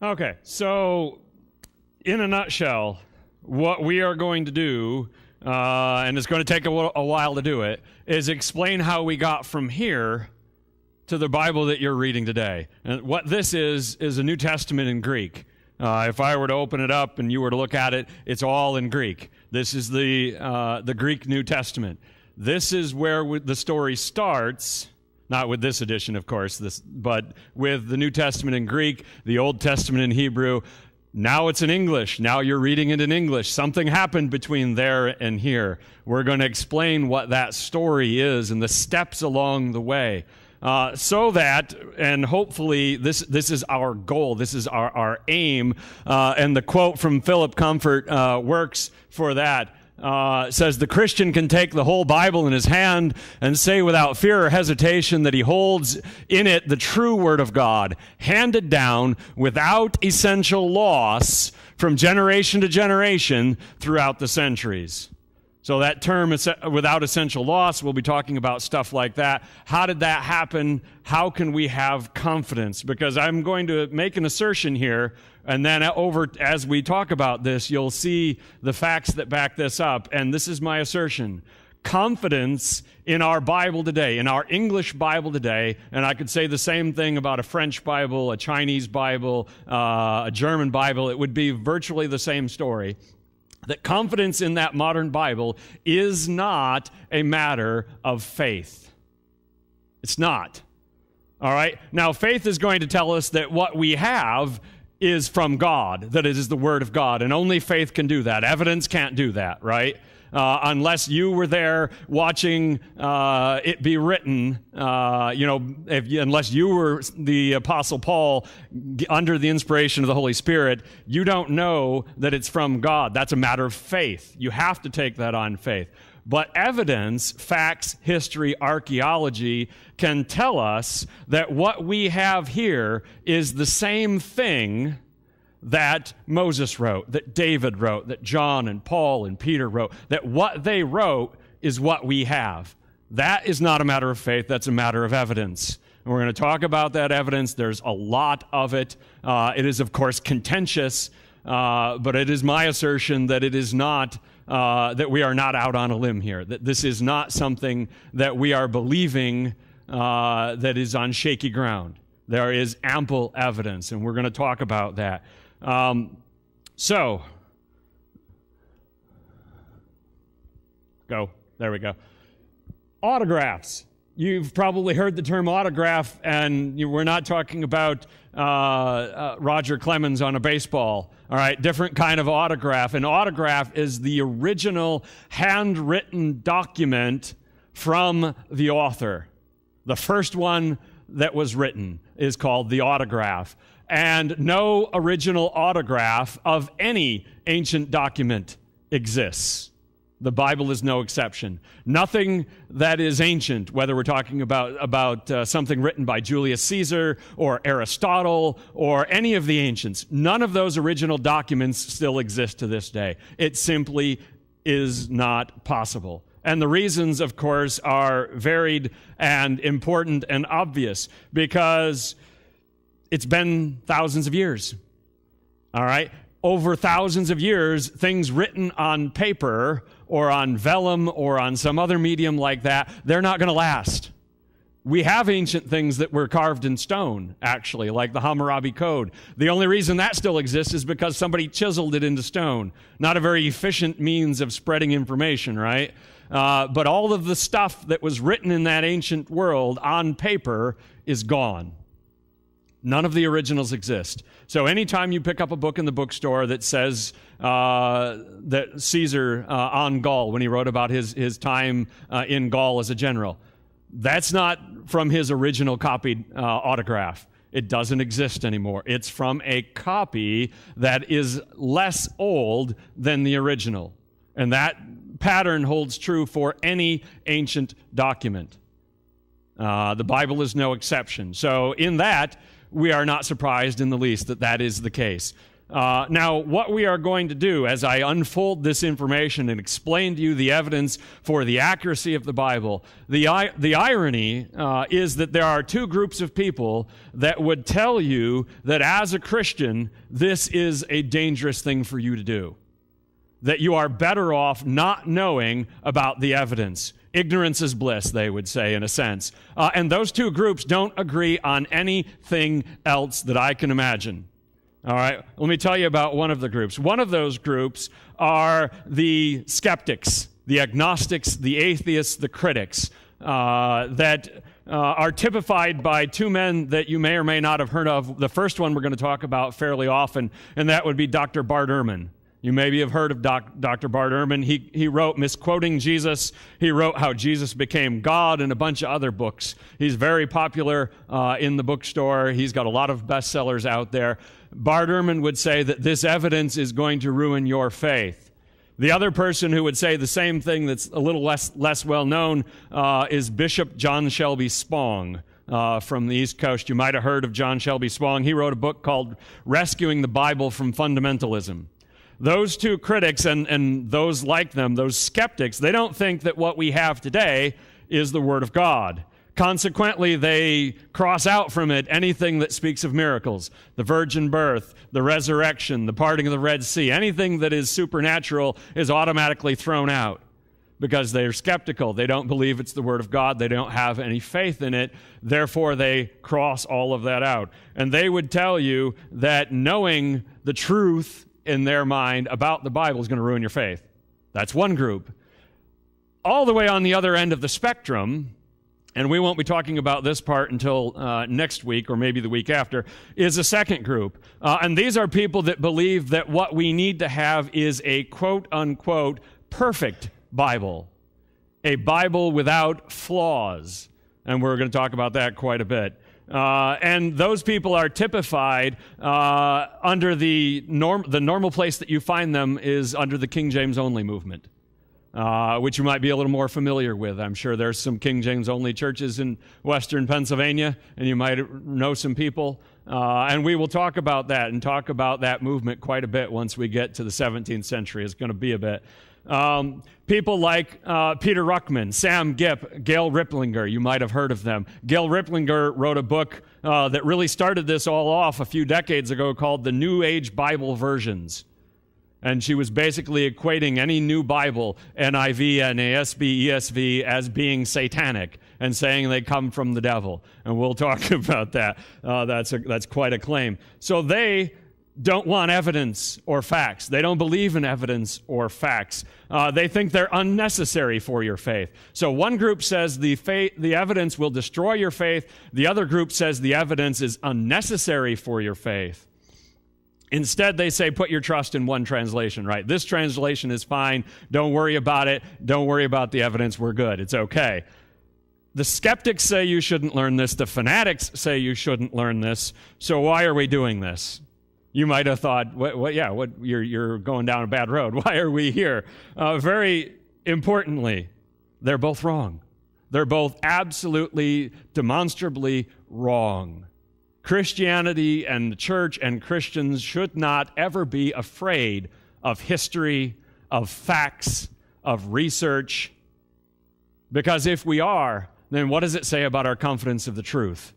Okay, so in a nutshell, what we are going to do, and it's going to take a while to do it, is explain how we got from here to the Bible that you're reading today. And what this is a New Testament in Greek. If I were to open it up and you were to look at it, it's all in Greek. This is the Greek New Testament. This is where the story starts. Not with this edition, of course, but with the New Testament in Greek, the Old Testament in Hebrew. Now it's in English. Now you're reading it in English. Something happened between there and here. We're going to explain what that story is and the steps along the way. So that, and hopefully this is our goal, this is our aim, and the quote from Philip Comfort works for that. It says, the Christian can take the whole Bible in his hand and say without fear or hesitation that he holds in it the true Word of God, handed down without essential loss from generation to generation throughout the centuries. So that term, without essential loss, we'll be talking about stuff like that. How did that happen? How can we have confidence? Because I'm going to make an assertion here, and then as we talk about this, you'll see the facts that back this up. And this is my assertion. Confidence in our Bible today, in our English Bible today, and I could say the same thing about a French Bible, a Chinese Bible, a German Bible. It would be virtually the same story. That confidence in that modern Bible is not a matter of faith. It's not. All right? Now, faith is going to tell us that what we have is from God, that it is the Word of God, and only faith can do that. Evidence can't do that, right? Unless you were there watching it be written, unless you were the Apostle Paul under the inspiration of the Holy Spirit, you don't know that it's from God. That's a matter of faith. You have to take that on faith. But evidence, facts, history, archaeology can tell us that what we have here is the same thing that Moses wrote, that David wrote, that John and Paul and Peter wrote, that what they wrote is what we have. That is not a matter of faith, that's a matter of evidence. And we're going to talk about that evidence. There's a lot of it. It is, of course, contentious, but it is my assertion that it is not, that we are not out on a limb here, that this is not something that we are believing that is on shaky ground. There is ample evidence, and we're going to talk about that. There we go. Autographs. You've probably heard the term autograph, and we're not talking about Roger Clemens on a baseball. All right, different kind of autograph. An autograph is the original handwritten document from the author. The first one that was written is called the autograph. And no original autograph of any ancient document exists. The Bible is no exception. Nothing that is ancient, whether we're talking about something written by Julius Caesar or Aristotle or any of the ancients, none of those original documents still exist to this day. It simply is not possible. And the reasons, of course, are varied and important and obvious because it's been thousands of years. All right? Over thousands of years, things written on paper or on vellum or on some other medium like that, they're not going to last. We have ancient things that were carved in stone, actually, like the Hammurabi Code. The only reason that still exists is because somebody chiseled it into stone. Not a very efficient means of spreading information, right? But all of the stuff that was written in that ancient world on paper is gone. None of the originals exist. So anytime you pick up a book in the bookstore that says that Caesar on Gaul, when he wrote about his time in Gaul as a general, that's not from his original copied autograph. It doesn't exist anymore. It's from a copy that is less old than the original. And that pattern holds true for any ancient document. The Bible is no exception. So in that, we are not surprised in the least that that is the case. Now, what we are going to do as I unfold this information and explain to you the evidence for the accuracy of the Bible, the irony is that there are two groups of people that would tell you that as a Christian, this is a dangerous thing for you to do, that you are better off not knowing about the evidence. Ignorance is bliss, they would say, in a sense. And those two groups don't agree on anything else that I can imagine. All right, let me tell you about one of the groups. One of those groups are the skeptics, the agnostics, the atheists, the critics, that are typified by two men that you may or may not have heard of. The first one we're going to talk about fairly often, and that would be Dr. Bart Ehrman. You maybe have heard of Dr. Bart Ehrman. He wrote Misquoting Jesus. He wrote How Jesus Became God and a bunch of other books. He's very popular in the bookstore. He's got a lot of bestsellers out there. Bart Ehrman would say that this evidence is going to ruin your faith. The other person who would say the same thing that's a little less well known is Bishop John Shelby Spong from the East Coast. You might have heard of John Shelby Spong. He wrote a book called Rescuing the Bible from Fundamentalism. Those two critics and those like them, those skeptics, they don't think that what we have today is the Word of God. Consequently, they cross out from it anything that speaks of miracles, the virgin birth, the resurrection, the parting of the Red Sea. Anything that is supernatural is automatically thrown out because they're skeptical. They don't believe it's the Word of God. They don't have any faith in it. Therefore, they cross all of that out. And they would tell you that knowing the truth in their mind about the Bible is going to ruin your faith. That's one group. All the way on the other end of the spectrum, and we won't be talking about this part until next week or maybe the week after, is a second group. And these are people that believe that what we need to have is a quote-unquote perfect Bible, a Bible without flaws. And we're going to talk about that quite a bit. And those people are typified under the normal place that you find them is under the King James only movement, which you might be a little more familiar with. I'm sure there's some King James only churches in western Pennsylvania, and you might know some people. And we will talk about that and talk about that movement quite a bit once we get to the 17th century. It's going to be a bit. People like Peter Ruckman, Sam Gipp, Gail Riplinger, you might have heard of them. Gail Riplinger wrote a book that really started this all off a few decades ago called The New Age Bible Versions. And she was basically equating any new Bible, NIV, NASB, ESV, as being satanic and saying they come from the devil. And we'll talk about that. That's quite a claim. So they don't want evidence or facts. They don't believe in evidence or facts. They think they're unnecessary for your faith. So one group says the evidence will destroy your faith. The other group says the evidence is unnecessary for your faith. Instead, they say, put your trust in one translation, right? This translation is fine. Don't worry about it. Don't worry about the evidence. We're good. It's okay. The skeptics say you shouldn't learn this. The fanatics say you shouldn't learn this. So why are we doing this? You might have thought, you're going down a bad road. Why are we here? Very importantly, they're both wrong. They're both absolutely, demonstrably wrong. Christianity and the church and Christians should not ever be afraid of history, of facts, of research. Because if we are, then what does it say about our confidence of the truth?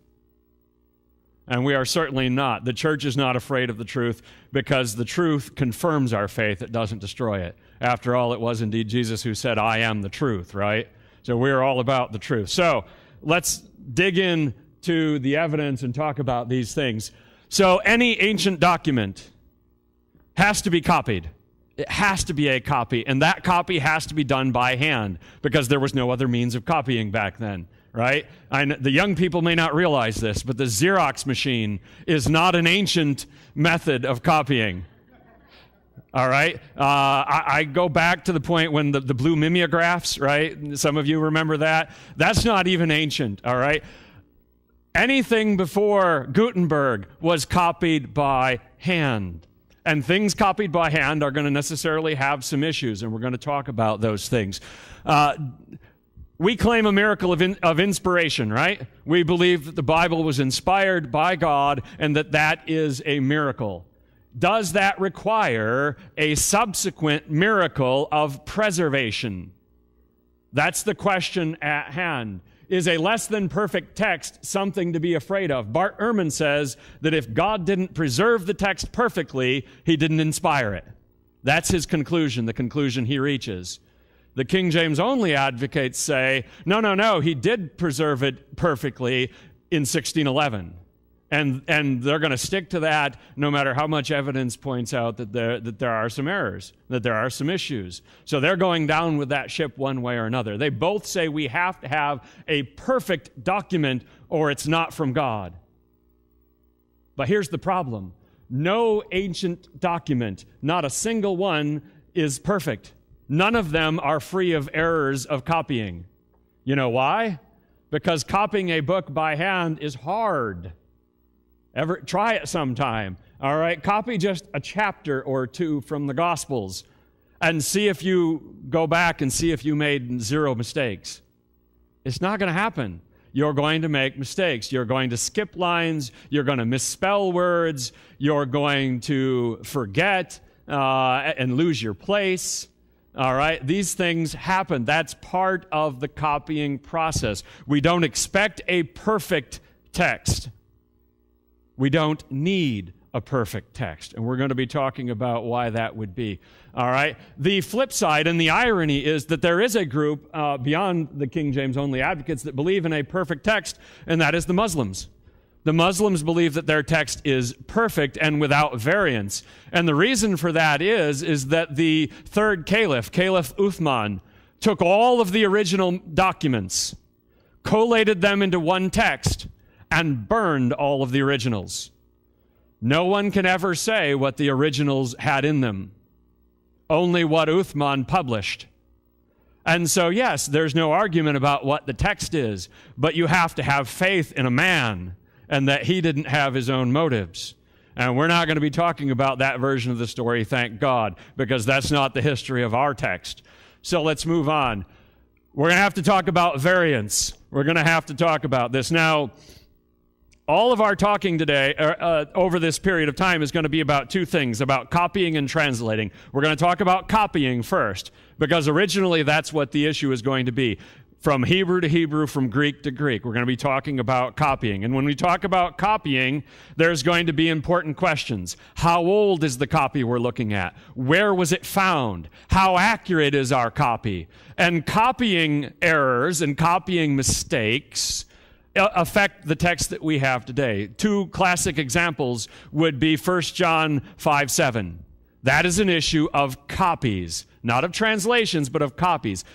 And we are certainly not. The church is not afraid of the truth because the truth confirms our faith. It doesn't destroy it. After all, it was indeed Jesus who said, I am the truth, right? So we're all about the truth. So let's dig in to the evidence and talk about these things. So any ancient document has to be copied. It has to be a copy, and that copy has to be done by hand because there was no other means of copying back then, right? The young people may not realize this, but the Xerox machine is not an ancient method of copying. All right? I go back to the point when the blue mimeographs, right? Some of you remember that. That's not even ancient, all right? Anything before Gutenberg was copied by hand. And things copied by hand are going to necessarily have some issues, and we're going to talk about those things. We claim a miracle of inspiration, right? We believe that the Bible was inspired by God and that is a miracle. does that require a subsequent miracle of preservation? That's the question at hand. Is a less than perfect text something to be afraid of? Bart Ehrman says that if God didn't preserve the text perfectly, he didn't inspire it. That's his conclusion, the conclusion he reaches. The King James only advocates say, no, he did preserve it perfectly in 1611. And they're going to stick to that no matter how much evidence points out that there are some errors, that there are some issues. So they're going down with that ship one way or another. They both say we have to have a perfect document or it's not from God. But here's the problem. No ancient document, not a single one, is perfect. None of them are free of errors of copying. You know why? Because copying a book by hand is hard. Ever try it sometime, all right? Copy just a chapter or two from the Gospels and see if you go back and see if you made 0 mistakes. It's not going to happen. You're going to make mistakes. You're going to skip lines. You're going to misspell words. You're going to forget and lose your place. All right? These things happen. That's part of the copying process. We don't expect a perfect text. We don't need a perfect text, and we're going to be talking about why that would be. All right? The flip side and the irony is that there is a group beyond the King James only advocates that believe in a perfect text, and that is the Muslims. The Muslims believe that their text is perfect and without variance. And the reason for that is that the third caliph, Caliph Uthman, took all of the original documents, collated them into one text, and burned all of the originals. No one can ever say what the originals had in them. Only what Uthman published. And so, yes, there's no argument about what the text is, but you have to have faith in a man and that he didn't have his own motives. And we're not going to be talking about that version of the story, thank God, because that's not the history of our text. So let's move on. We're going to have to talk about variance. We're going to have to talk about this. Now, all of our talking today, over this period of time, is going to be about two things, about copying and translating. We're going to talk about copying first, because originally that's what the issue is going to be. From Hebrew to Hebrew, from Greek to Greek. We're going to be talking about copying. And when we talk about copying, there's going to be important questions. How old is the copy we're looking at? Where was it found? How accurate is our copy? And copying errors and copying mistakes affect the text that we have today. Two classic examples would be 1 John 5:7. That is an issue of copies, not of translations, but of copies.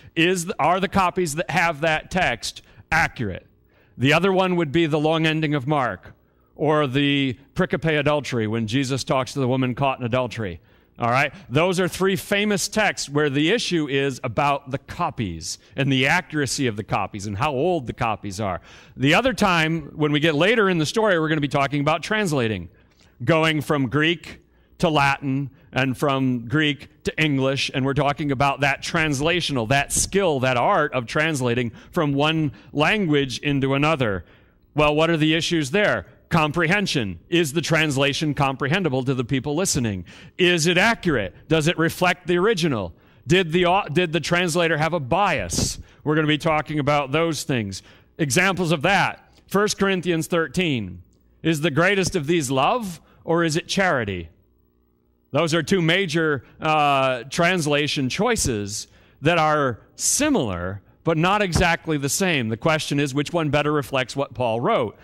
Are the copies that have that text accurate? The other one would be the long ending of Mark, or the pericope adultery, when Jesus talks to the woman caught in adultery. All right? Those are three famous texts where the issue is about the copies and the accuracy of the copies and how old the copies are. The other time, when we get later in the story, we're going to be talking about translating, going from Greek to Latin and from Greek to English, and we're talking about that translational, that skill, that art of translating from one language into another. Well, what are the issues there? Comprehension. Is the translation comprehensible to the people listening? Is it accurate? Does it reflect the original? Did the translator have a bias? We're going to be talking about those things. Examples of that. 1 Corinthians 13. Is the greatest of these love, or is it charity? Those are two major translation choices that are similar, but not exactly the same. The question is, which one better reflects what Paul wrote?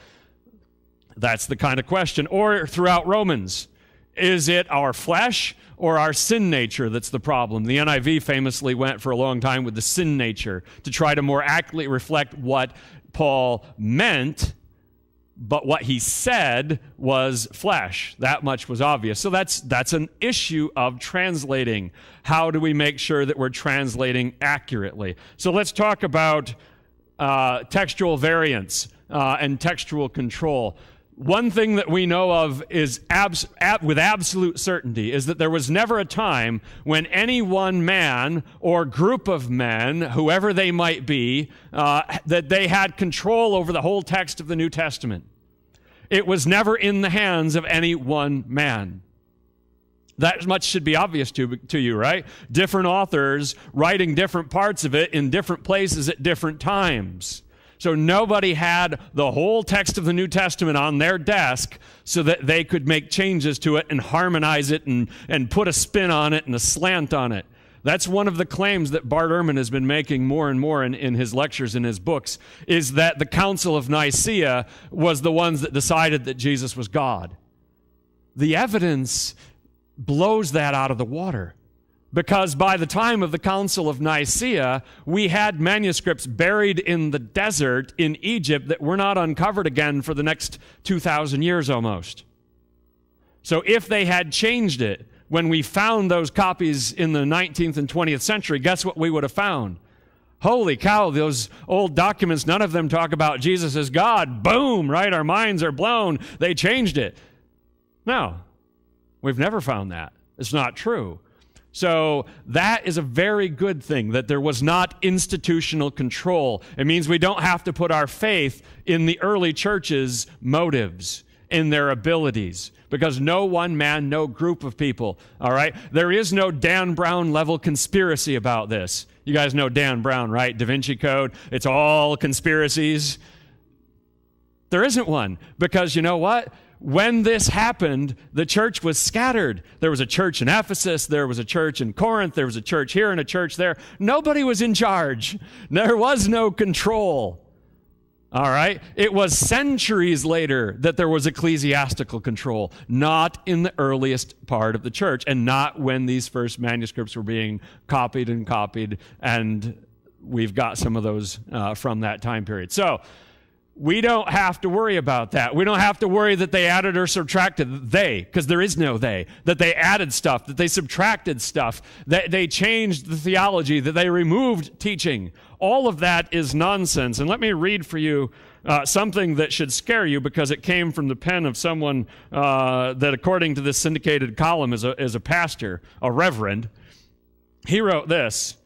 That's the kind of question. Or throughout Romans, is it our flesh or our sin nature that's the problem? The NIV famously went for a long time with the sin nature to try to more accurately reflect what Paul meant, but what he said was flesh. That much was obvious. So that's an issue of translating. How do we make sure that we're translating accurately? So let's talk about textual variance and textual control. One thing that we know of is with absolute certainty is that there was never a time when any one man or group of men, whoever they might be, that they had control over the whole text of the New Testament. It was never in the hands of any one man. That much should be obvious to you, right? Different authors writing different parts of it in different places at different times. So nobody had the whole text of the New Testament on their desk so that they could make changes to it and harmonize it and put a spin on it and a slant on it. That's one of the claims that Bart Ehrman has been making more and more in his lectures and his books, is that the Council of Nicaea was the ones that decided that Jesus was God. The evidence blows that out of the water, because by the time of the Council of Nicaea, we had manuscripts buried in the desert in Egypt that were not uncovered again for the next 2,000 years almost. So if they had changed it when we found those copies in the 19th and 20th century, guess what we would have found? Holy cow, those old documents, none of them talk about Jesus as God. Boom, right? Our minds are blown. They changed it. No. We've never found that. It's not true. So that is a very good thing, that there was not institutional control. It means we don't have to put our faith in the early church's motives, in their abilities, because no one man, no group of people, all right? There is no Dan Brown level conspiracy about this. You guys know Dan Brown, right? Da Vinci Code. It's all conspiracies. There isn't one, because you know what? When this happened, the church was scattered. There was a church in Ephesus, there was a church in Corinth, there was a church here and a church there. Nobody was in charge. There was no control. All right? It was centuries later that there was ecclesiastical control, not in the earliest part of the church, and not when these first manuscripts were being copied, and we've got some of those from that time period. So, we don't have to worry about that. We don't have to worry that they added or subtracted. Because there is no they. That they added stuff, that they subtracted stuff, that they changed the theology, that they removed teaching. All of that is nonsense. And let me read for you something that should scare you, because it came from the pen of someone that, according to this syndicated column, is a pastor, a reverend. He wrote this.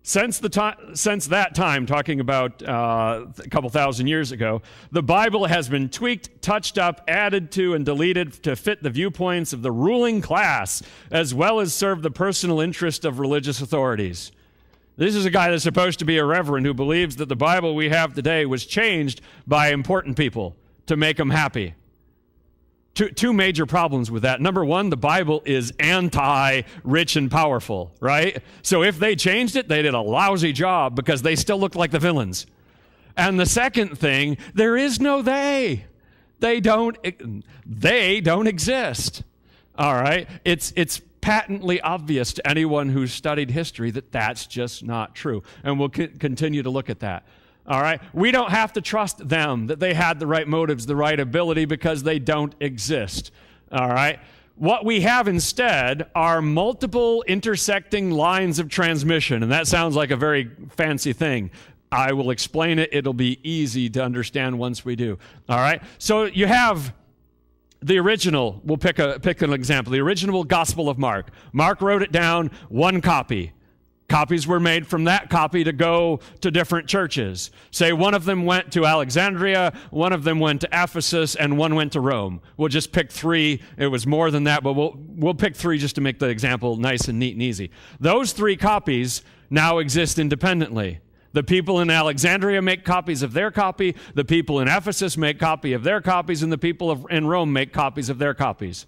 Since that time, talking about a couple thousand years ago, the Bible has been tweaked, touched up, added to, and deleted to fit the viewpoints of the ruling class, as well as serve the personal interest of religious authorities. This is a guy that's supposed to be a reverend who believes that the Bible we have today was changed by important people to make them happy. Two major problems with that. Number one, the Bible is anti-rich and powerful, right? So if they changed it, they did a lousy job, because they still look like the villains. And the second thing, there is no they. They don't exist. All right? It's patently obvious to anyone who's studied history that that's just not true. And we'll continue to look at that. All right? We don't have to trust them that they had the right motives, the right ability, because they don't exist. All right? What we have instead are multiple intersecting lines of transmission, and that sounds like a very fancy thing. I will explain it. It'll be easy to understand once we do. All right? So you have the original. We'll pick an example. The original Gospel of Mark. Mark wrote it down, one copy. Copies were made from that copy to go to different churches. Say one of them went to Alexandria, one of them went to Ephesus, and one went to Rome. We'll just pick three. It was more than that, but we'll pick three just to make the example nice and neat and easy. Those three copies now exist independently. The people in Alexandria make copies of their copy, the people in Ephesus make copy of their copies, and the people in Rome make copies of their copies.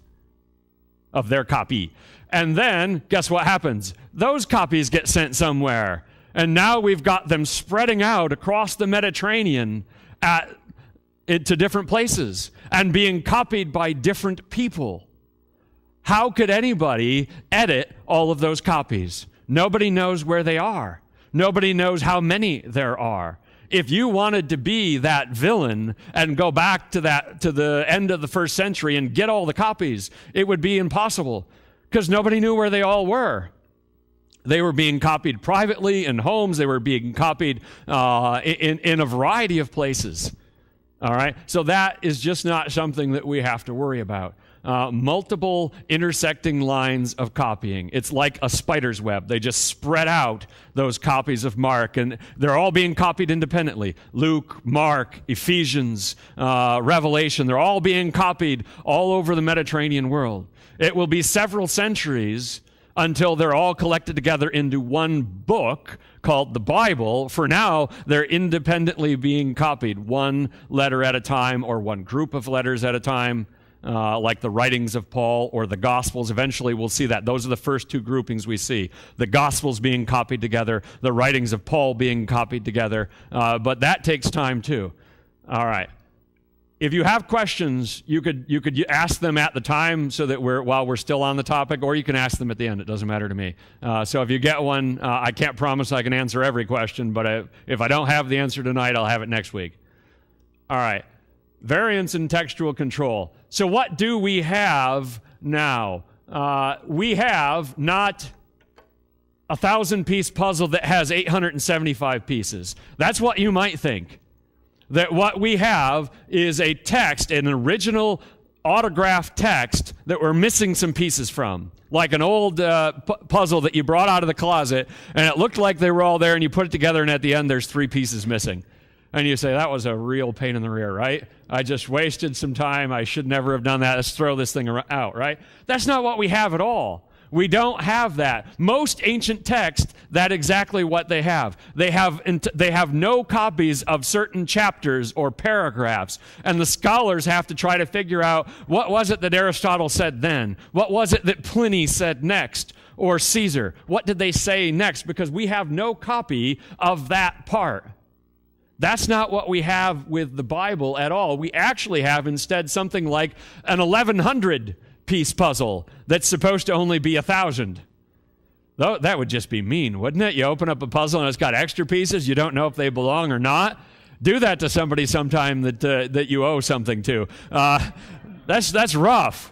Of their copy. And then, guess what happens? Those copies get sent somewhere. And now we've got them spreading out across the Mediterranean to different places and being copied by different people. How could anybody edit all of those copies? Nobody knows where they are. Nobody knows how many there are. If you wanted to be that villain and go back to the end of the first century and get all the copies, it would be impossible, because nobody knew where they all were. They were being copied privately in homes. They were being copied in a variety of places. All right? So that is just not something that we have to worry about. multiple intersecting lines of copying. It's like a spider's web. They just spread out those copies of Mark, and they're all being copied independently. Luke, Mark, Ephesians, Revelation, they're all being copied all over the Mediterranean world. It will be several centuries until they're all collected together into one book called the Bible. For now, they're independently being copied, one letter at a time or one group of letters at a time, like the writings of Paul or the Gospels. Eventually, we'll see that. Those are the first two groupings we see. The Gospels being copied together, the writings of Paul being copied together. But that takes time, too. All right. If you have questions, you could ask them at the time so that while we're still on the topic, or you can ask them at the end. It doesn't matter to me. So if you get one, I can't promise I can answer every question, but if I don't have the answer tonight, I'll have it next week. All right. Variance and textual control. So what do we have now? We have not a 1,000-piece puzzle that has 875 pieces. That's what you might think. That what we have is a text, an original autographed text that we're missing some pieces from, like an old puzzle that you brought out of the closet, and it looked like they were all there, and you put it together, and at the end there's 3 pieces missing. And you say, that was a real pain in the rear, right? I just wasted some time. I should never have done that. Let's throw this thing out, right? That's not what we have at all. We don't have that. Most ancient texts, that's exactly what they have. They have no copies of certain chapters or paragraphs, and the scholars have to try to figure out what was it that Aristotle said then? What was it that Pliny said next? Or Caesar? What did they say next? Because we have no copy of that part. That's not what we have with the Bible at all. We actually have instead something like an 1,100-piece puzzle that's supposed to only be 1,000. Though that would just be mean, wouldn't it? You open up a puzzle and it's got extra pieces. You don't know if they belong or not. Do that to somebody sometime that you owe something to. That's rough.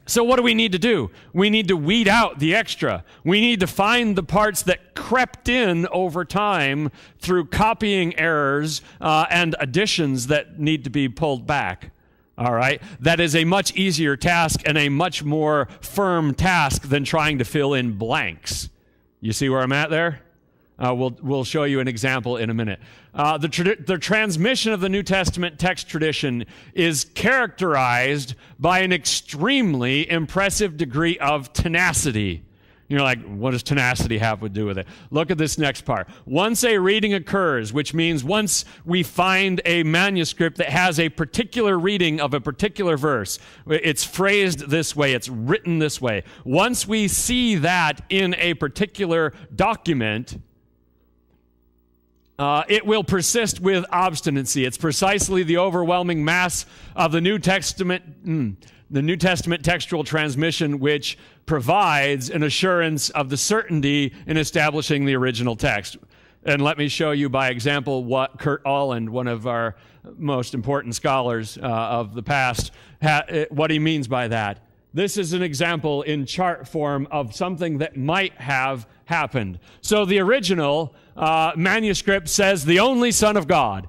So what do we need to do? We need to weed out the extra. We need to find the parts that crept in over time through copying errors and additions that need to be pulled back. All right? That is a much easier task and a much more firm task than trying to fill in blanks. You see where I'm at there? We'll show you an example in a minute. The transmission of the New Testament text tradition is characterized by an extremely impressive degree of tenacity. You're like, what does tenacity have to do with it? Look at this next part. Once a reading occurs, which means once we find a manuscript that has a particular reading of a particular verse, it's phrased this way, it's written this way. Once we see that in a particular document, it will persist with obstinacy. It's precisely the overwhelming mass of the New Testament textual transmission which provides an assurance of the certainty in establishing the original text. And let me show you by example what Kurt Aland, one of our most important scholars of the past, what he means by that. This is an example in chart form of something that might have happened. So the original manuscript says the only Son of God.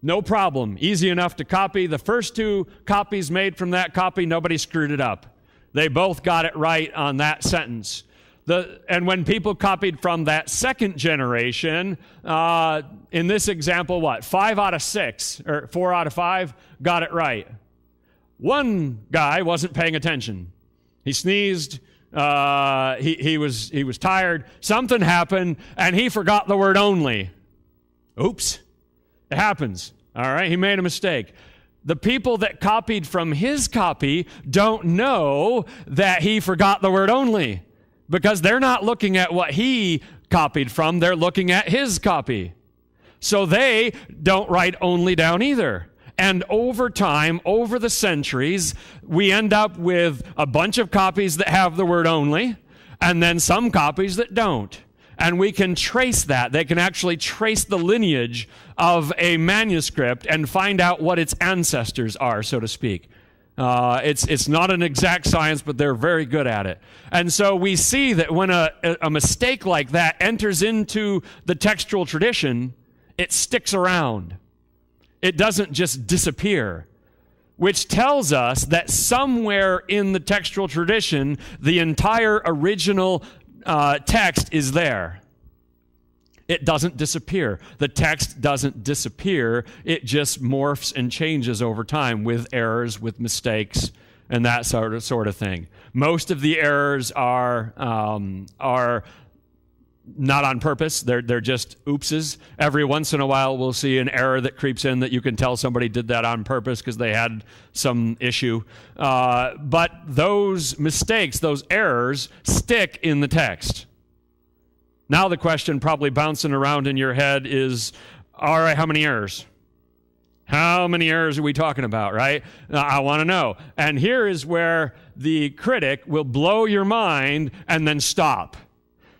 No problem. Easy enough to copy. The first 2 copies made from that copy, nobody screwed it up. They both got it right on that sentence. And when people copied from that second generation, in this example, 5 out of 6, or 4 out of 5, got it right. One guy wasn't paying attention. He sneezed. He was tired. Something happened, and he forgot the word only. Oops. It happens. All right? He made a mistake. The people that copied from his copy don't know that he forgot the word only, because they're not looking at what he copied from. They're looking at his copy. So they don't write only down either. And over time, over the centuries, we end up with a bunch of copies that have the word only, and then some copies that don't. And we can trace that. They can actually trace the lineage of a manuscript and find out what its ancestors are, so to speak. It's not an exact science, but they're very good at it. And so we see that when a mistake like that enters into the textual tradition, it sticks around. It doesn't just disappear. which tells us that somewhere in the textual tradition, the entire original text is there. It doesn't disappear. The text doesn't disappear. It just morphs and changes over time with errors, with mistakes, and that sort of thing. Most of the errors are not on purpose. They're just oopses. Every once in a while, we'll see an error that creeps in that you can tell somebody did that on purpose because they had some issue. But those mistakes, those errors, stick in the text. Now the question probably bouncing around in your head is, all right, how many errors? How many errors are we talking about, right? I want to know. And here is where the critic will blow your mind and then stop.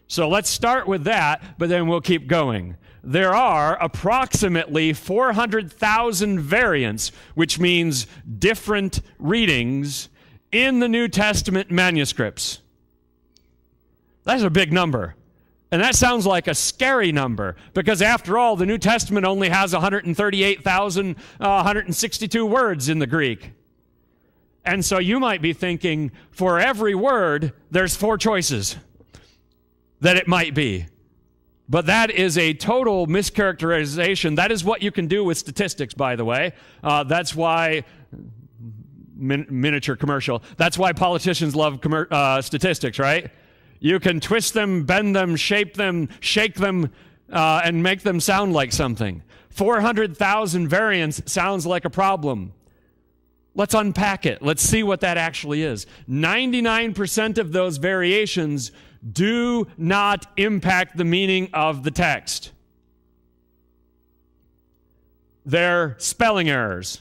So let's start with that, but then we'll keep going. There are approximately 400,000 variants, which means different readings, in the New Testament manuscripts. That's a big number. And that sounds like a scary number, because after all, the New Testament only has 138,162 words in the Greek. And so you might be thinking, for every word, there's 4 choices that it might be. But that is a total mischaracterization. That is what you can do with statistics, by the way. That's why, miniature commercial, that's why politicians love statistics, right? You can twist them, bend them, shape them, shake them, and make them sound like something. 400,000 variants sounds like a problem. Let's unpack it. Let's see what that actually is. 99% of those variations do not impact the meaning of the text. They're spelling errors.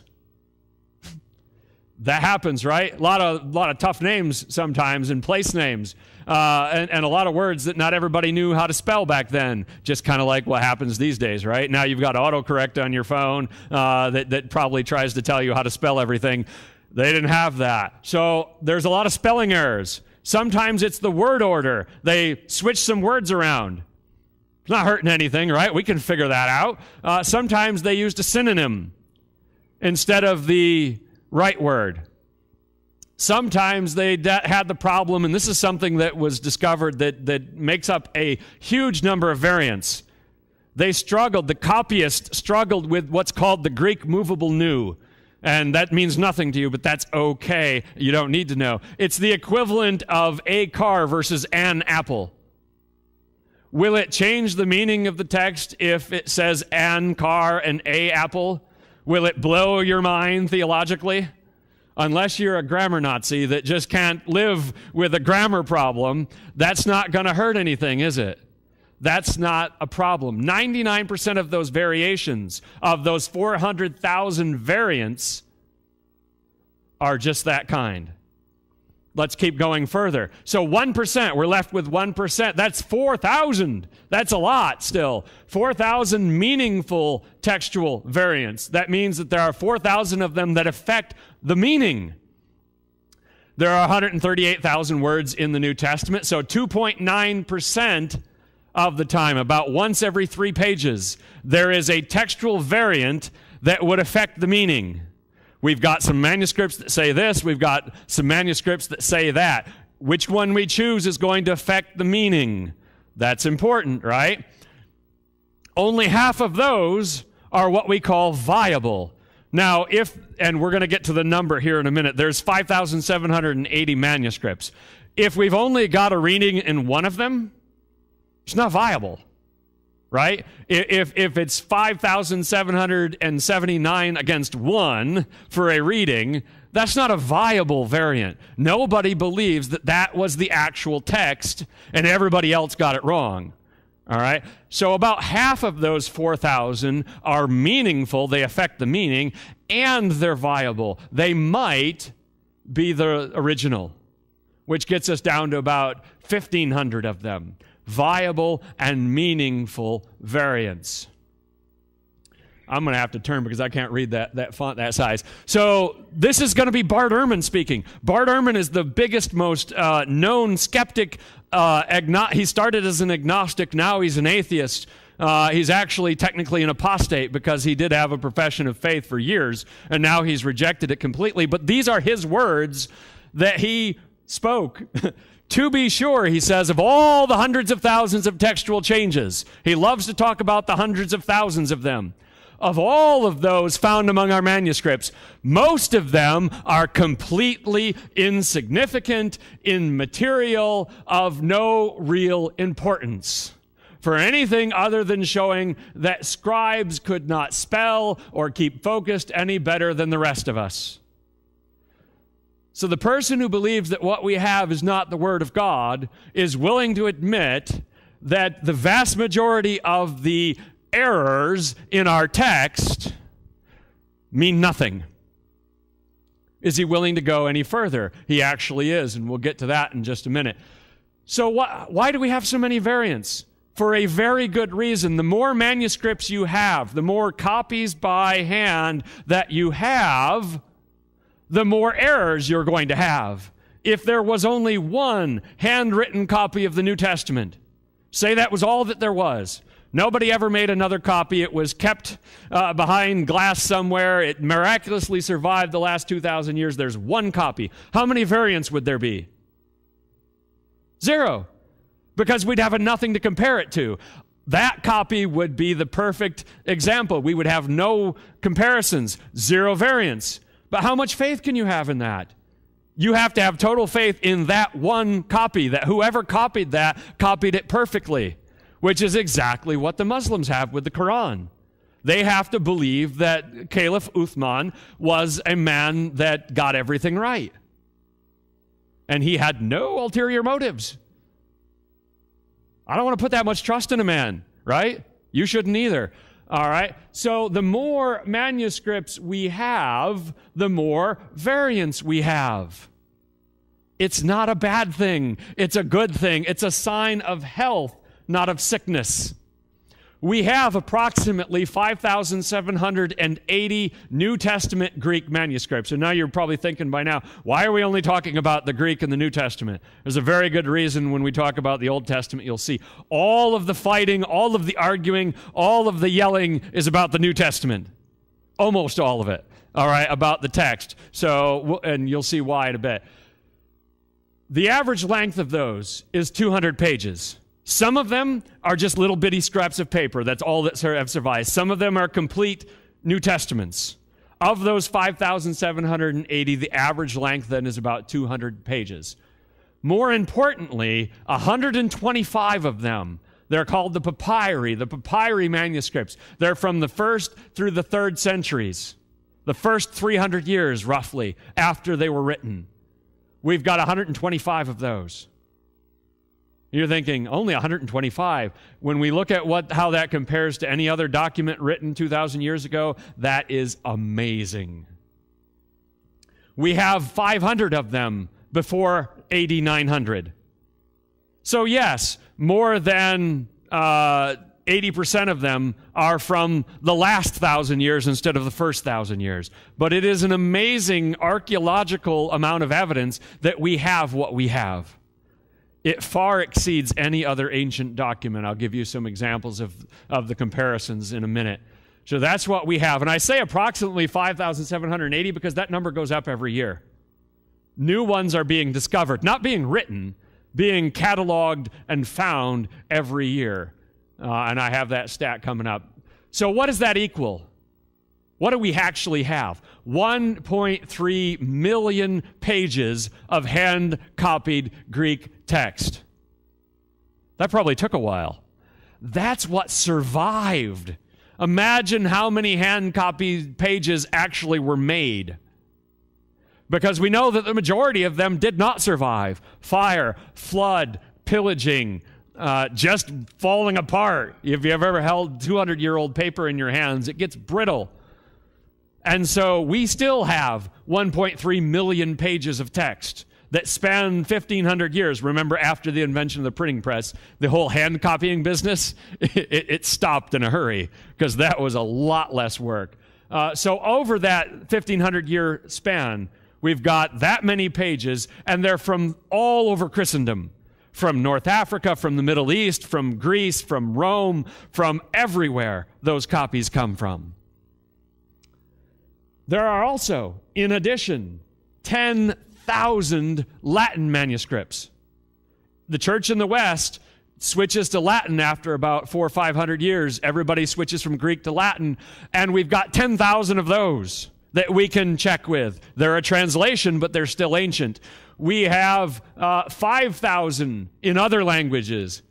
That happens, right? A lot of tough names sometimes, and place names. And a lot of words that not everybody knew how to spell back then. Just kind of like what happens these days, right? Now you've got autocorrect on your phone that probably tries to tell you how to spell everything. They didn't have that. So there's a lot of spelling errors. Sometimes it's the word order. They switch some words around. It's not hurting anything, right? We can figure that out. Sometimes they used a synonym instead of the right word. Sometimes they had the problem, and this is something that was discovered that makes up a huge number of variants. The copyist struggled with what's called the Greek movable nu. And that means nothing to you, but that's okay. You don't need to know. It's the equivalent of a car versus an apple. Will it change the meaning of the text if it says an car and a apple? Will it blow your mind theologically? Unless you're a grammar Nazi that just can't live with a grammar problem, that's not going to hurt anything, is it? That's not a problem. 99% of those variations, of those 400,000 variants, are just that kind. Let's keep going further. So 1%, we're left with 1%. That's 4,000. That's a lot still. 4,000 meaningful textual variants. That means that there are 4,000 of them that affect the meaning. There are 138,000 words in the New Testament, so 2.9% of the time, about once every 3 pages, there is a textual variant that would affect the meaning. We've got some manuscripts that say this, we've got some manuscripts that say that. Which one we choose is going to affect the meaning. That's important, right? Only half of those are what we call viable. Now, and we're going to get to the number here in a minute, there's 5,780 manuscripts. If we've only got a reading in one of them, it's not viable, right? If it's 5,779 against 1 for a reading, that's not a viable variant. Nobody believes that that was the actual text, and everybody else got it wrong. All right? So about half of those 4,000 are meaningful. They affect the meaning, and they're viable. They might be the original, which gets us down to about 1,500 of them. Viable and meaningful variants. I'm going to have to turn because I can't read that font that size. So this is going to be Bart Ehrman speaking. Bart Ehrman is the biggest, most known skeptic. He started as an agnostic, now he's an atheist. He's actually technically an apostate because he did have a profession of faith for years, and now he's rejected it completely. But these are his words that he spoke. To be sure, he says, of all the hundreds of thousands of textual changes, he loves to talk about the hundreds of thousands of them. Of all of those found among our manuscripts, most of them are completely insignificant, immaterial, of no real importance, for anything other than showing that scribes could not spell or keep focused any better than the rest of us. So the person who believes that what we have is not the Word of God is willing to admit that the vast majority of the errors in our text mean nothing. Is he willing to go any further? He actually is, and we'll get to that in just a minute. So why do we have so many variants? For a very good reason. The more manuscripts you have, the more copies by hand that you have, the more errors you're going to have. If there was only one handwritten copy of the New Testament, say that was all that there was, nobody ever made another copy, it was kept behind glass somewhere, it miraculously survived the last 2,000 years, there's one copy. How many variants would there be? 0, because we'd have nothing to compare it to. That copy would be the perfect example. We would have no comparisons, 0 variants. But how much faith can you have in that? You have to have total faith in that one copy, that whoever copied that copied it perfectly, which is exactly what the Muslims have with the Quran. They have to believe that Caliph Uthman was a man that got everything right. And he had no ulterior motives. I don't want to put that much trust in a man, right? You shouldn't either. All right, so the more manuscripts we have, the more variants we have. It's not a bad thing. It's a good thing. It's a sign of health, not of sickness. We have approximately 5,780 New Testament Greek manuscripts. And now you're probably thinking by now, why are we only talking about the Greek and the New Testament? There's a very good reason. When we talk about the Old Testament, you'll see all of the fighting, all of the arguing, all of the yelling is about the New Testament. Almost all of it, all right, about the text. So, and you'll see why in a bit. The average length of those is 200 pages. Some of them are just little bitty scraps of paper. That's all that have survived. Some of them are complete New Testaments. Of those 5,780, the average length then is about 200 pages. More importantly, 125 of them, they're called the papyri manuscripts. They're from the 1st through the 3rd centuries, the first 300 years, roughly, after they were written. We've got 125 of those. You're thinking, only 125. When we look at how that compares to any other document written 2,000 years ago, that is amazing. We have 500 of them before AD 900. So yes, more than 80% of them are from the last 1,000 years instead of the first 1,000 years. But it is an amazing archaeological amount of evidence that we have what we have. It far exceeds any other ancient document. I'll give you some examples of the comparisons in a minute. So that's what we have. And I say approximately 5,780 because that number goes up every year. New ones are being discovered, not being written, being cataloged and found every year. And I have that stat coming up. So what does that equal? What do we actually have? 1.3 million pages of hand-copied Greek text. That probably took a while. That's what survived. Imagine how many hand-copied pages actually were made. Because we know that the majority of them did not survive. Fire, flood, pillaging, just falling apart. If you've ever held 200-year-old paper in your hands, it gets brittle. And so we still have 1.3 million pages of text that span 1,500 years. Remember, after the invention of the printing press, the whole hand copying business, it stopped in a hurry because that was a lot less work. So over that 1,500-year span, we've got that many pages, and they're from all over Christendom. from North Africa, from the Middle East, from Greece, from Rome, from everywhere those copies come from. There are also, in addition, 10,000 Latin manuscripts. The church in the West switches to Latin after about 400 or 500 years. Everybody switches from Greek to Latin, and we've got 10,000 of those that we can check with. They're a translation, but they're still ancient. We have 5,000 in other languages,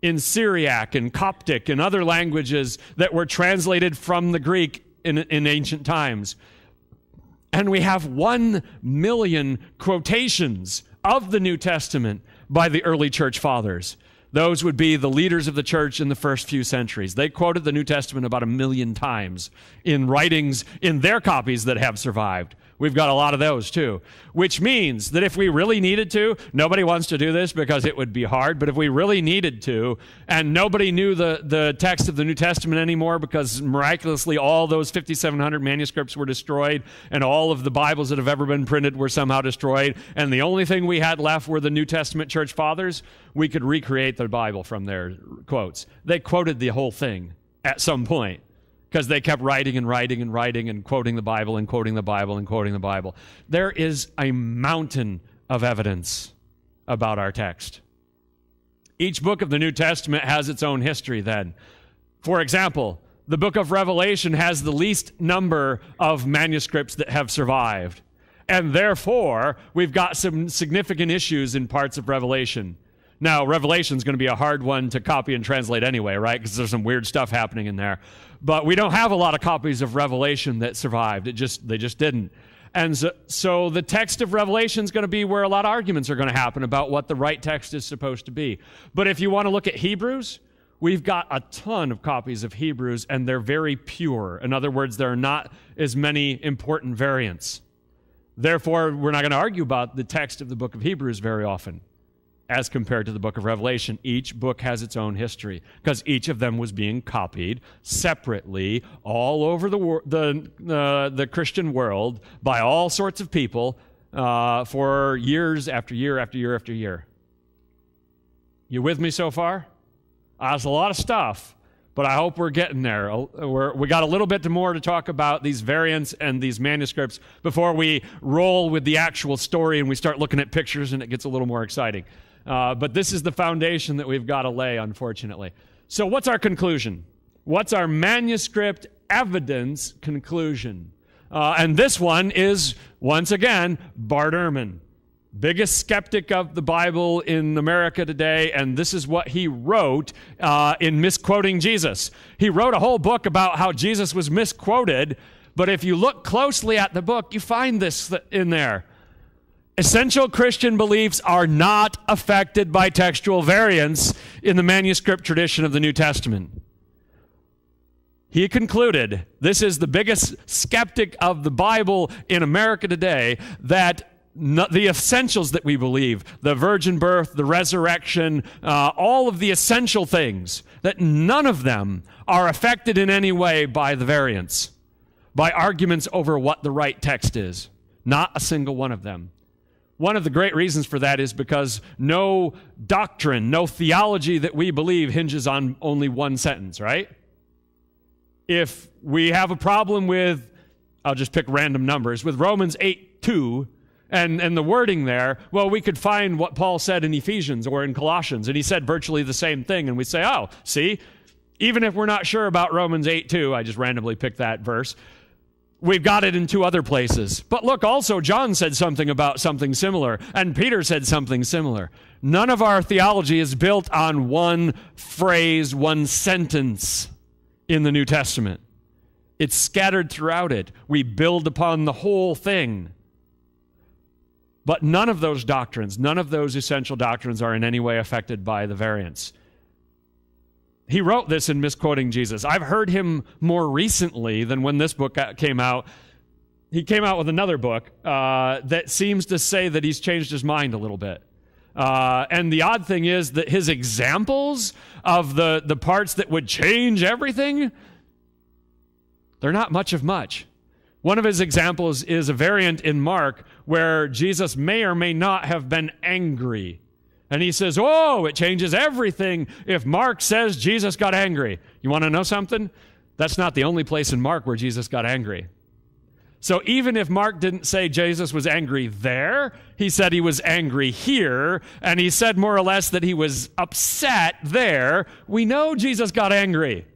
in Syriac and Coptic and other languages that were translated from the Greek in ancient times. And we have 1 million quotations of the New Testament by the early church fathers. Those would be the leaders of the church in the first few centuries. They quoted the New Testament about 1 million times in writings in their copies that have survived. We've got a lot of those too, which means that if we really needed to, nobody wants to do this because it would be hard, but if we really needed to, and nobody knew the text of the New Testament anymore because miraculously all those 5,700 manuscripts were destroyed and all of the Bibles that have ever been printed were somehow destroyed, and the only thing we had left were the New Testament church fathers, we could recreate the Bible from their quotes. They quoted the whole thing at some point, because they kept writing and writing and writing and quoting the Bible and quoting the Bible and quoting the Bible. There is a mountain of evidence about our text. Each book of the New Testament has its own history then. For example, the book of Revelation has the least number of manuscripts that have survived. And therefore, we've got some significant issues in parts of Revelation. Now, Revelation is going to be a hard one to copy and translate anyway, right? Because there's some weird stuff happening in there. But we don't have a lot of copies of Revelation that survived. They just didn't. And so the text of Revelation is going to be where a lot of arguments are going to happen about what the right text is supposed to be. But if you want to look at Hebrews, we've got a ton of copies of Hebrews, and they're very pure. In other words, there are not as many important variants. Therefore, we're not going to argue about the text of the book of Hebrews very often as compared to the book of Revelation. Each book has its own history because each of them was being copied separately all over the Christian world by all sorts of people for years after year after year after year. You with me so far? That's a lot of stuff, but I hope we're getting there. We got a little bit more to talk about these variants and these manuscripts before we roll with the actual story and we start looking at pictures and it gets a little more exciting. But this is the foundation that we've got to lay, unfortunately. So what's our conclusion? What's our manuscript evidence conclusion? And this one is, once again, Bart Ehrman, biggest skeptic of the Bible in America today, and this is what he wrote in Misquoting Jesus. He wrote a whole book about how Jesus was misquoted, but if you look closely at the book, you find this in there. Essential Christian beliefs are not affected by textual variants in the manuscript tradition of the New Testament. He concluded, this is the biggest skeptic of the Bible in America today, that the essentials that we believe, the virgin birth, the resurrection, all of the essential things, that none of them are affected in any way by the variants, by arguments over what the right text is. Not a single one of them. One of the great reasons for that is because no doctrine, no theology that we believe hinges on only one sentence, right? If we have a problem with, I'll just pick random numbers, with Romans 8:2 and the wording there, well, we could find what Paul said in Ephesians or in Colossians, and he said virtually the same thing, and we say, oh, see, even if we're not sure about Romans 8:2, I just randomly picked that verse, we've got it in 2 other places. But look, also, John said something about something similar, and Peter said something similar. None of our theology is built on one phrase, one sentence in the New Testament. It's scattered throughout it. We build upon the whole thing. But none of those doctrines, none of those essential doctrines are in any way affected by the variants. He wrote this in Misquoting Jesus. I've heard him more recently than when this book came out. He came out with another book that seems to say that he's changed his mind a little bit. And the odd thing is that his examples of the parts that would change everything, they're not much of much. One of his examples is a variant in Mark where Jesus may or may not have been angry And he says, oh, it changes everything if Mark says Jesus got angry. You want to know something? That's not the only place in Mark where Jesus got angry. So even if Mark didn't say Jesus was angry there, he said he was angry here, and he said more or less that he was upset there, we know Jesus got angry.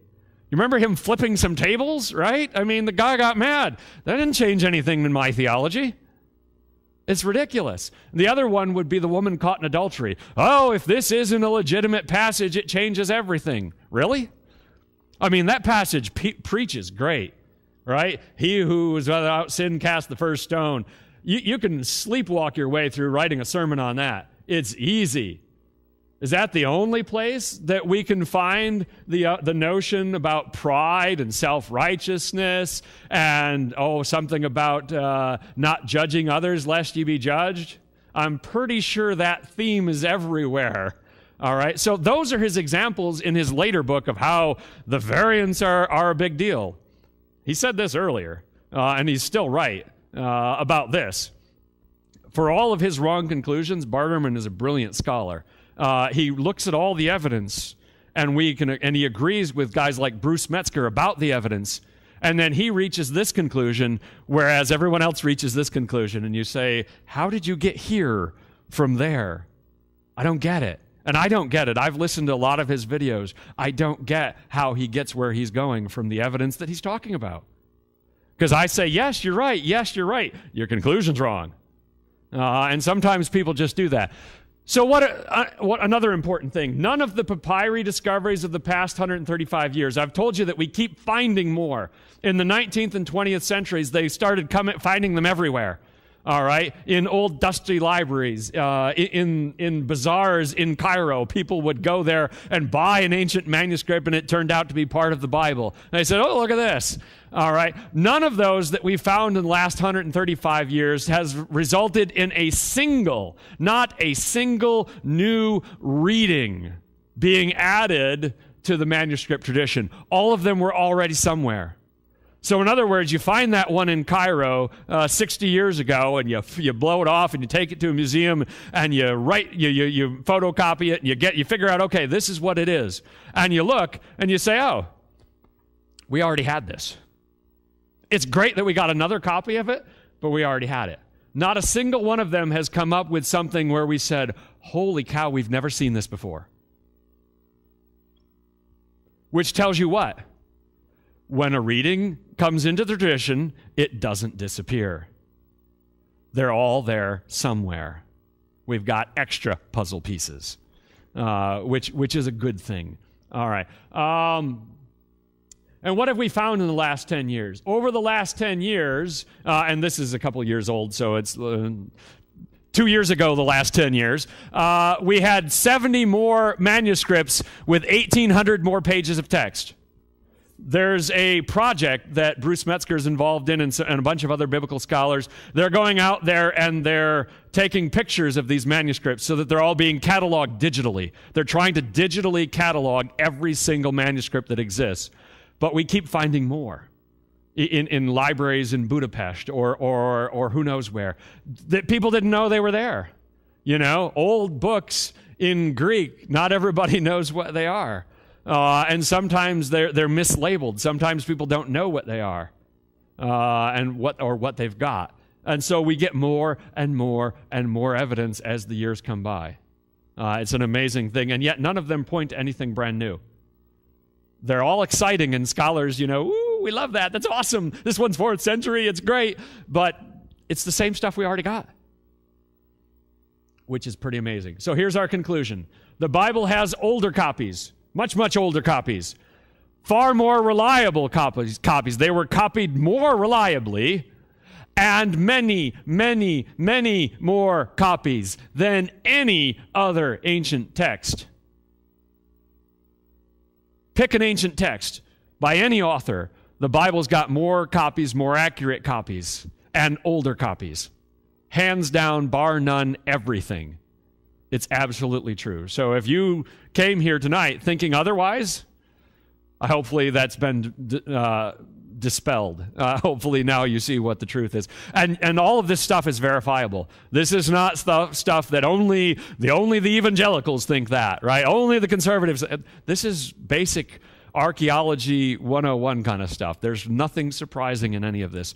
You remember him flipping some tables, right? I mean, the guy got mad. That didn't change anything in my theology. It's ridiculous. The other one would be the woman caught in adultery. Oh, if this isn't a legitimate passage, it changes everything. Really? I mean, that passage preaches great, right? He who was without sin cast the first stone. You can sleepwalk your way through writing a sermon on that. It's easy. Is that the only place that we can find the notion about pride and self-righteousness and, something about not judging others lest ye be judged? I'm pretty sure that theme is everywhere. All right, so those are his examples in his later book of how the variants are a big deal. He said this earlier, and he's still right about this. For all of his wrong conclusions, Bart Ehrman is a brilliant scholar. He looks at all the evidence, and he agrees with guys like Bruce Metzger about the evidence, and then he reaches this conclusion, whereas everyone else reaches this conclusion, and you say, how did you get here from there? I don't get it. And I don't get it. I've listened to a lot of his videos. I don't get how he gets where he's going from the evidence that he's talking about. Because I say, yes, you're right. Yes, you're right. Your conclusion's wrong. And sometimes people just do that. So what another important thing, none of the papyri discoveries of the past 135 years, I've told you that we keep finding more. In the 19th and 20th centuries, they started finding them everywhere. All right, in old dusty libraries, in bazaars in Cairo, people would go there and buy an ancient manuscript, and it turned out to be part of the Bible. And they said, oh, look at this. All right, none of those that we found in the last 135 years has resulted in not a single new reading being added to the manuscript tradition. All of them were already somewhere. So in other words, you find that one in Cairo 60 years ago, and you blow it off, and you take it to a museum, and you photocopy it, and you figure out, okay, this is what it is. And you look, and you say, oh, we already had this. It's great that we got another copy of it, but we already had it. Not a single one of them has come up with something where we said, holy cow, we've never seen this before. Which tells you what? When a reading comes into the tradition, it doesn't disappear. They're all there somewhere. We've got extra puzzle pieces, which is a good thing. All right. And what have we found in the last 10 years? Over the last 10 years, and this is a couple years old, so it's 2 years ago, the last 10 years, we had 70 more manuscripts with 1,800 more pages of text. There's a project that Bruce Metzger is involved in and a bunch of other biblical scholars. They're going out there and they're taking pictures of these manuscripts so that they're all being cataloged digitally. They're trying to digitally catalog every single manuscript that exists. But we keep finding more in libraries in Budapest or who knows where that people didn't know they were there. You know, old books in Greek, not everybody knows what they are. And sometimes they're mislabeled. Sometimes people don't know what they are and what they've got. And so we get more and more and more evidence as the years come by. It's an amazing thing, and yet none of them point to anything brand new. They're all exciting, and scholars, ooh, we love that. That's awesome. This one's 4th century. It's great. But it's the same stuff we already got, which is pretty amazing. So here's our conclusion. The Bible has older copies. Much, much older copies. Far more reliable copies. They were copied more reliably, and many, many, many more copies than any other ancient text. Pick an ancient text by any author. The Bible's got more copies, more accurate copies, and older copies. Hands down, bar none, everything. It's absolutely true. So if you came here tonight thinking otherwise, hopefully that's been dispelled. Hopefully now you see what the truth is. And all of this stuff is verifiable. This is not stuff that only the evangelicals think that, right? Only the conservatives. This is basic archaeology 101 kind of stuff. There's nothing surprising in any of this.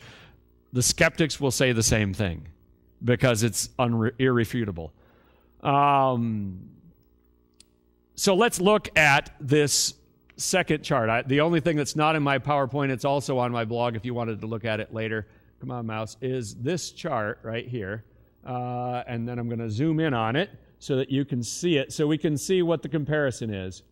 The skeptics will say the same thing because it's irrefutable. So let's look at this second chart. The only thing that's not in my PowerPoint, it's also on my blog if you wanted to look at it later, come on mouse, is this chart right here. And then I'm going to zoom in on it so that you can see it, so we can see what the comparison is.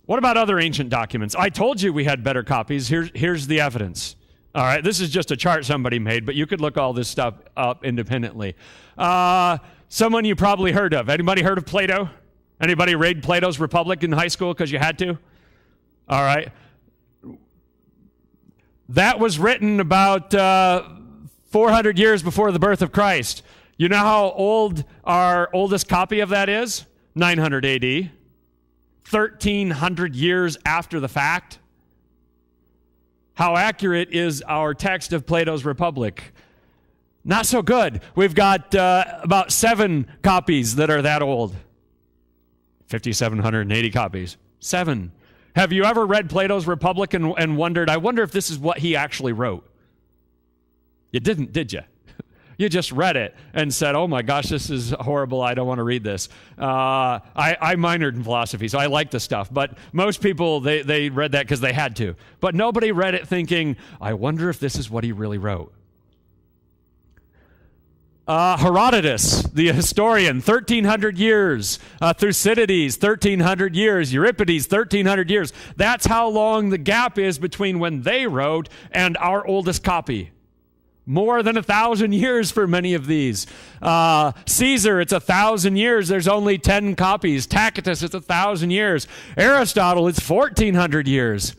What about other ancient documents? I told you we had better copies. Here's the evidence. All right, this is just a chart somebody made, but you could look all this stuff up independently. Someone you probably heard of. Anybody heard of Plato? Anybody read Plato's Republic in high school because you had to? All right. That was written about 400 years before the birth of Christ. You know how old our oldest copy of that is? 900 AD. 1,300 years after the fact. How accurate is our text of Plato's Republic? Not so good. We've got about 7 copies that are that old. 5,780 copies. 7. Have you ever read Plato's Republic and wondered, I wonder if this is what he actually wrote? You didn't, did you? You just read it and said, oh my gosh, this is horrible. I don't want to read this. I minored in philosophy, so I like the stuff. But most people, they read that because they had to. But nobody read it thinking, I wonder if this is what he really wrote. Herodotus, the historian, 1,300 years. Thucydides, 1,300 years. Euripides, 1,300 years. That's how long the gap is between when they wrote and our oldest copy. More than 1,000 years for many of these. Caesar, it's 1,000 years. There's only 10 copies. Tacitus, it's 1,000 years. Aristotle, it's 1,400 years.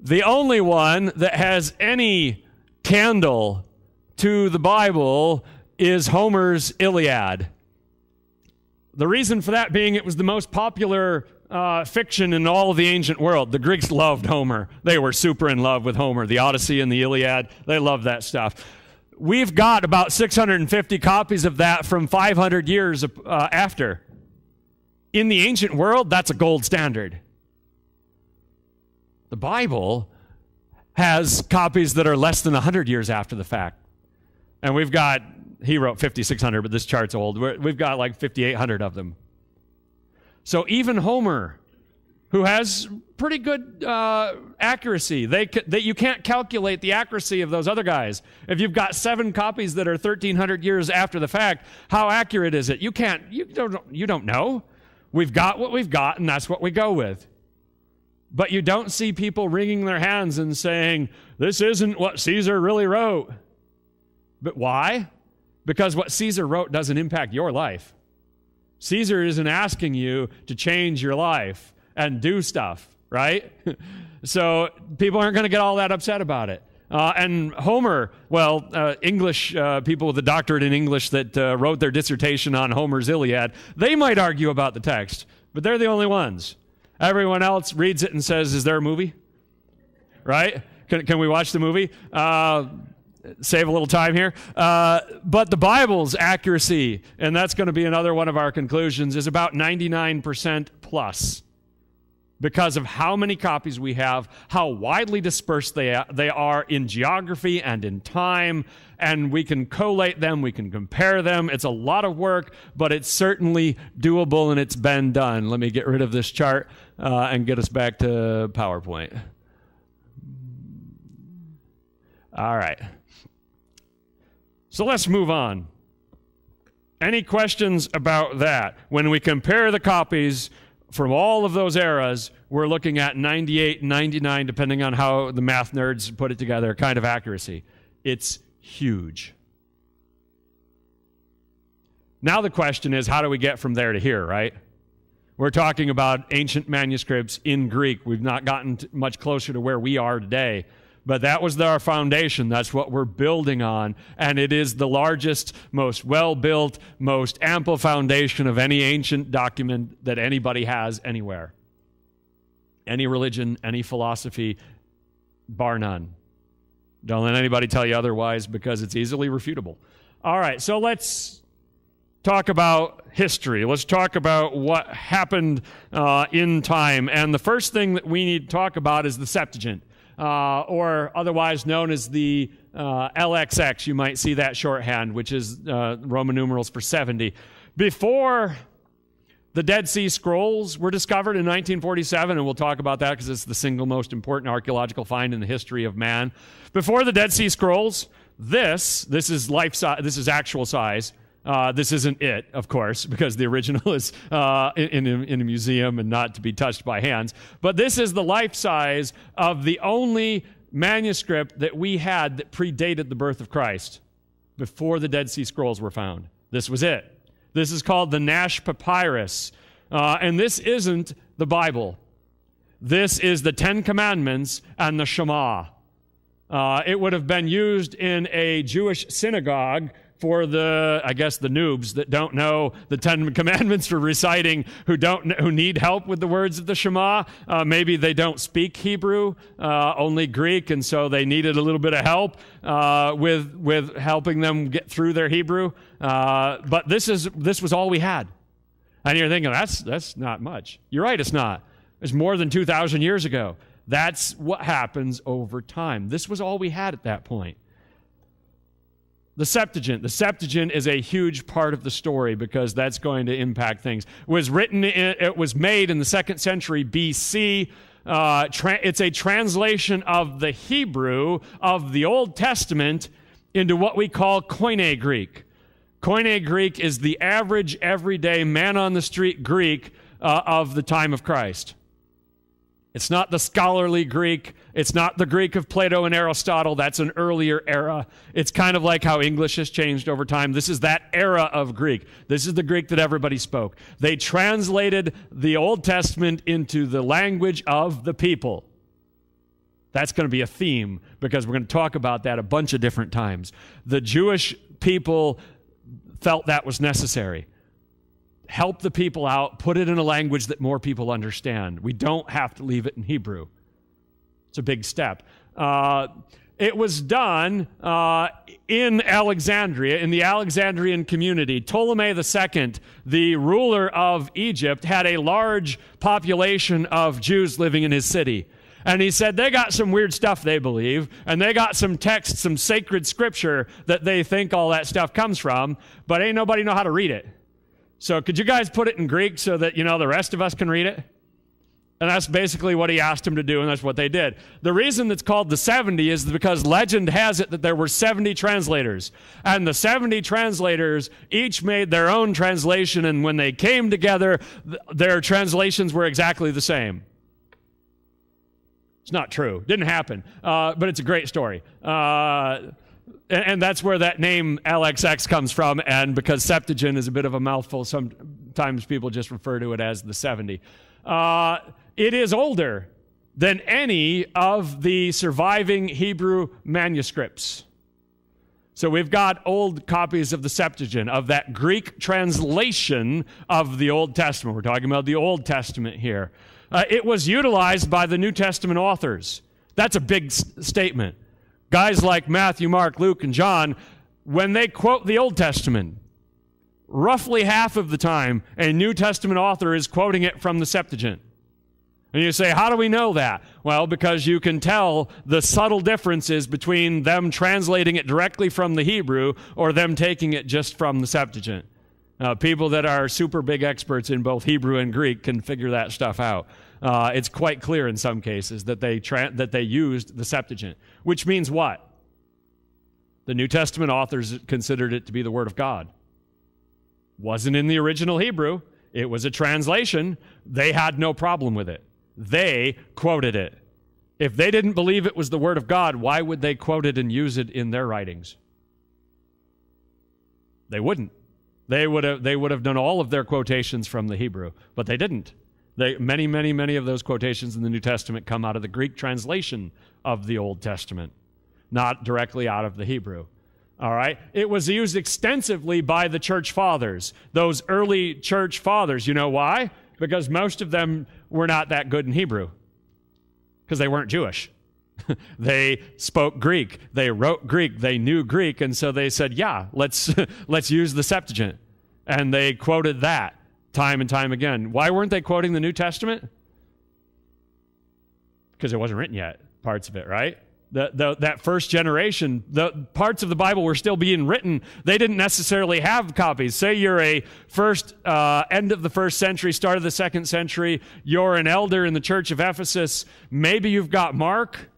The only one that has any candle to the Bible is Homer's Iliad. The reason for that being it was the most popular fiction in all of the ancient world. The Greeks loved Homer. They were super in love with Homer. The Odyssey and the Iliad, they loved that stuff. We've got about 650 copies of that from 500 years after. In the ancient world, that's a gold standard. The Bible has copies that are less than 100 years after the fact. And we've got, he wrote 5,600, but this chart's old. We've got like 5,800 of them. So even Homer, who has pretty good accuracy, you can't calculate the accuracy of those other guys. If you've got 7 copies that are 1,300 years after the fact, how accurate is it? You don't know. We've got what we've got, and that's what we go with. But you don't see people wringing their hands and saying, this isn't what Caesar really wrote. But why? Because what Caesar wrote doesn't impact your life. Caesar isn't asking you to change your life and do stuff, right? So people aren't going to get all that upset about it. And Homer, English people with a doctorate in English that wrote their dissertation on Homer's Iliad, they might argue about the text, but they're the only ones. Everyone else reads it and says, is there a movie? Right? Can we watch the movie? Save a little time here. But the Bible's accuracy, and that's going to be another one of our conclusions, is about 99% plus. Because of how many copies we have, how widely dispersed they are in geography and in time, and we can collate them, we can compare them. It's a lot of work, but it's certainly doable, and it's been done. Let me get rid of this chart and get us back to PowerPoint. All right. So let's move on. Any questions about that? When we compare the copies from all of those eras, we're looking at 98, 99, depending on how the math nerds put it together, kind of accuracy. It's huge. Now the question is, how do we get from there to here, right? We're talking about ancient manuscripts in Greek. We've not gotten much closer to where we are today. But that was our foundation. That's what we're building on. And it is the largest, most well-built, most ample foundation of any ancient document that anybody has anywhere. any religion, any philosophy, bar none. Don't let anybody tell you otherwise because it's easily refutable. All right, so let's talk about history. Let's talk about what happened in time. And the first thing that we need to talk about is the Septuagint, or otherwise known as the LXX. You might see that shorthand, which is Roman numerals for 70. Before the Dead Sea Scrolls were discovered in 1947, and we'll talk about that because it's the single most important archaeological find in the history of man. Before the Dead Sea Scrolls, this is life size. This is actual size. This isn't it, of course, because the original is in a museum and not to be touched by hands. But this is the life size of the only manuscript that we had that predated the birth of Christ before the Dead Sea Scrolls were found. This was it. This is called the Nash Papyrus. And this isn't the Bible. This is the Ten Commandments and the Shema. It would have been used in a Jewish synagogue for the noobs that don't know the Ten Commandments for reciting, who need help with the words of the Shema. Maybe they don't speak Hebrew, only Greek, and so they needed a little bit of help with helping them get through their Hebrew. But this was all we had. And you're thinking, that's not much. You're right, it's not. It's more than 2,000 years ago. That's what happens over time. This was all we had at that point. The Septuagint. The Septuagint is a huge part of the story because that's going to impact things. It was made in the 2nd century BC. It's a translation of the Hebrew of the Old Testament into what we call Koine Greek. Koine Greek is the average, everyday, man-on-the-street Greek of the time of Christ. It's not the scholarly Greek. It's not the Greek of Plato and Aristotle. That's an earlier era. It's kind of like how English has changed over time. This is that era of Greek. This is the Greek that everybody spoke. They translated the Old Testament into the language of the people. That's going to be a theme because we're going to talk about that a bunch of different times. The Jewish people felt that was necessary. Help the people out, put it in a language that more people understand. We don't have to leave it in Hebrew. It's a big step. It was done in Alexandria, in the Alexandrian community. Ptolemy II, the ruler of Egypt, had a large population of Jews living in his city. And he said they got some weird stuff they believe, and they got some text, some sacred scripture that they think all that stuff comes from, but ain't nobody know how to read it. So could you guys put it in Greek so that, the rest of us can read it? And that's basically what he asked them to do, and that's what they did. The reason it's called the 70 is because legend has it that there were 70 translators. And the 70 translators each made their own translation, and when they came together, their translations were exactly the same. It's not true. Didn't happen. But it's a great story. And that's where that name LXX comes from, and because Septuagint is a bit of a mouthful, sometimes people just refer to it as the 70. It is older than any of the surviving Hebrew manuscripts. So we've got old copies of the Septuagint, of that Greek translation of the Old Testament. We're talking about the Old Testament here. It was utilized by the New Testament authors. That's a big statement. Guys like Matthew, Mark, Luke, and John, when they quote the Old Testament, roughly half of the time, a New Testament author is quoting it from the Septuagint. And you say, how do we know that? Well, because you can tell the subtle differences between them translating it directly from the Hebrew or them taking it just from the Septuagint. People that are super big experts in both Hebrew and Greek can figure that stuff out. It's quite clear in some cases that they used the Septuagint, which means what? The New Testament authors considered it to be the Word of God. Wasn't in the original Hebrew. It was a translation. They had no problem with it. They quoted it. If they didn't believe it was the Word of God, why would they quote it and use it in their writings? They wouldn't. They would have done all of their quotations from the Hebrew, but they didn't. Many of those quotations in the New Testament come out of the Greek translation of the Old Testament, not directly out of the Hebrew. All right? It was used extensively by the church fathers, those early church fathers. You know why? Because most of them were not that good in Hebrew. because they weren't Jewish. They spoke Greek. They wrote Greek. They knew Greek. And so they said, yeah, let's use the Septuagint. And they quoted that time and time again. Why weren't they quoting the New Testament? Because it wasn't written yet, parts of it, right? That first generation, the parts of the Bible were still being written. They didn't necessarily have copies. Say you're a end of the first century, start of the second century. You're an elder in the church of Ephesus. Maybe you've got Mark.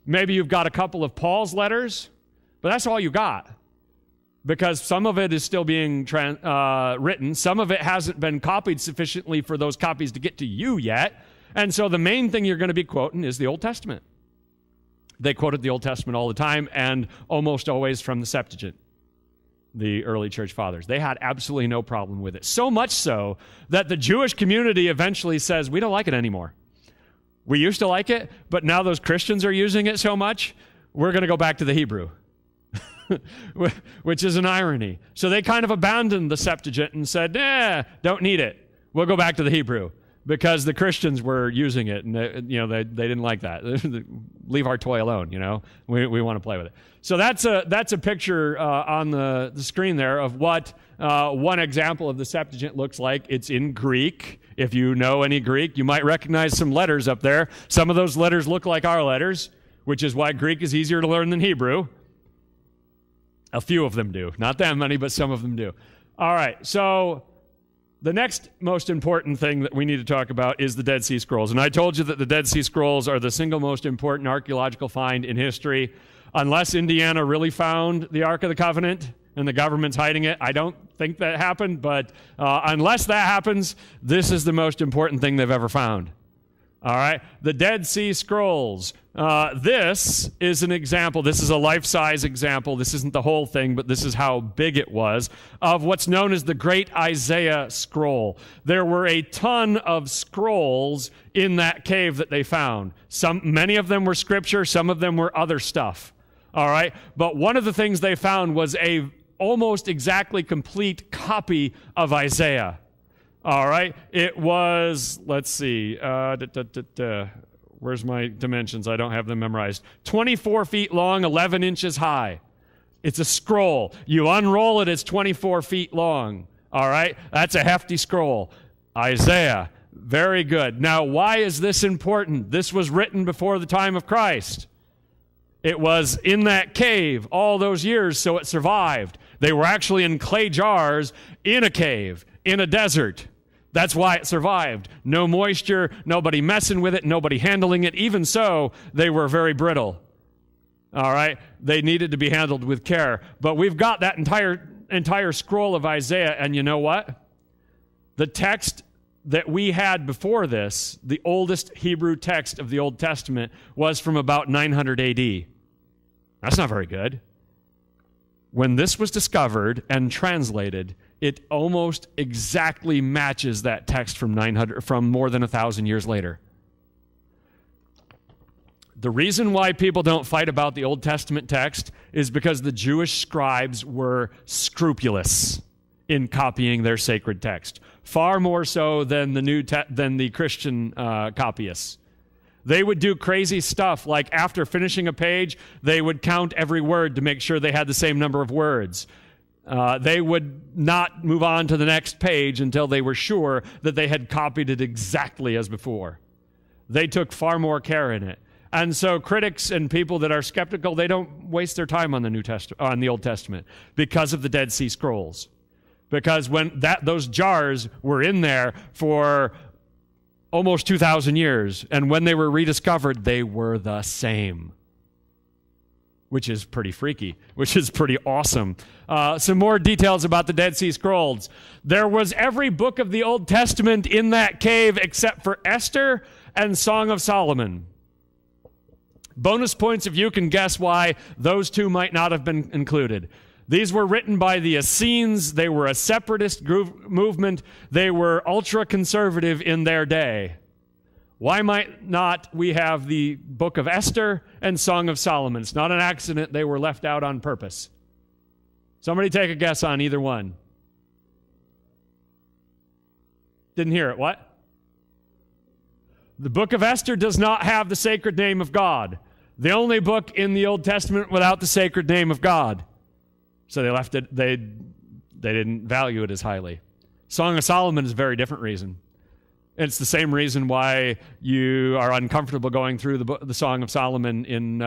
Maybe you've got a couple of Paul's letters. But that's all you got. Because some of it is still being written. Some of it hasn't been copied sufficiently for those copies to get to you yet. And so the main thing you're going to be quoting is the Old Testament. They quoted the Old Testament all the time, and almost always from the Septuagint, the early church fathers. They had absolutely no problem with it. So much so that the Jewish community eventually says, we don't like it anymore. We used to like it, but now those Christians are using it so much, we're going to go back to the Hebrew, which is an irony. So they kind of abandoned the Septuagint and said, don't need it. We'll go back to the Hebrew. Because the Christians were using it, and they didn't like that. Leave our toy alone, We want to play with it. So that's a picture on the screen there of what one example of the Septuagint looks like. It's in Greek. If you know any Greek, you might recognize some letters up there. Some of those letters look like our letters, which is why Greek is easier to learn than Hebrew. A few of them do. Not that many, but some of them do. All right, so the next most important thing that we need to talk about is the Dead Sea Scrolls. And I told you that the Dead Sea Scrolls are the single most important archaeological find in history. Unless Indiana really found the Ark of the Covenant and the government's hiding it, I don't think that happened. But unless that happens, this is the most important thing they've ever found. All right, the Dead Sea Scrolls. This is an example. This is a life-size example. This isn't the whole thing, but this is how big it was, of what's known as the Great Isaiah Scroll. There were a ton of scrolls in that cave that they found. Many of them were scripture. Some of them were other stuff. All right, but one of the things they found was a almost exactly complete copy of Isaiah. All right, it was, let's see, where's my dimensions? I don't have them memorized. 24 feet long, 11 inches high. It's a scroll. You unroll it, it's 24 feet long. All right, that's a hefty scroll. Isaiah, very good. Now, why is this important? This was written before the time of Christ. It was in that cave all those years, so it survived. They were actually in clay jars in a cave, in a desert. That's why it survived. No moisture, nobody messing with it, nobody handling it. Even so, they were very brittle. All right? They needed to be handled with care. But we've got that entire scroll of Isaiah, and you know what? The text that we had before this, the oldest Hebrew text of the Old Testament, was from about 900 AD. That's not very good. When this was discovered and translated, it almost exactly matches that text from more than 1,000 years later. The reason why people don't fight about the Old Testament text is because the Jewish scribes were scrupulous in copying their sacred text, far more so than the Christian copyists. They would do crazy stuff, like after finishing a page, they would count every word to make sure they had the same number of words. They would not move on to the next page until they were sure that they had copied it exactly as before. They took far more care in it. And so critics and people that are skeptical, they don't waste their time on the Old Testament because of the Dead Sea Scrolls. Because when those jars were in there for almost 2,000 years, and when they were rediscovered, they were the same. Which is pretty freaky, which is pretty awesome. Some more details about the Dead Sea Scrolls. There was every book of the Old Testament in that cave except for Esther and Song of Solomon. Bonus points if you can guess why those two might not have been included. These were written by the Essenes. They were a separatist movement. They were ultra-conservative in their day. Why might not we have the Book of Esther and Song of Solomon? It's not an accident they were left out on purpose. Somebody take a guess on either one. Didn't hear it. What? The book of Esther does not have the sacred name of God. The only book in the Old Testament without the sacred name of God. So they left it, they didn't value it as highly. Song of Solomon is a very different reason. It's the same reason why you are uncomfortable going through the Song of Solomon in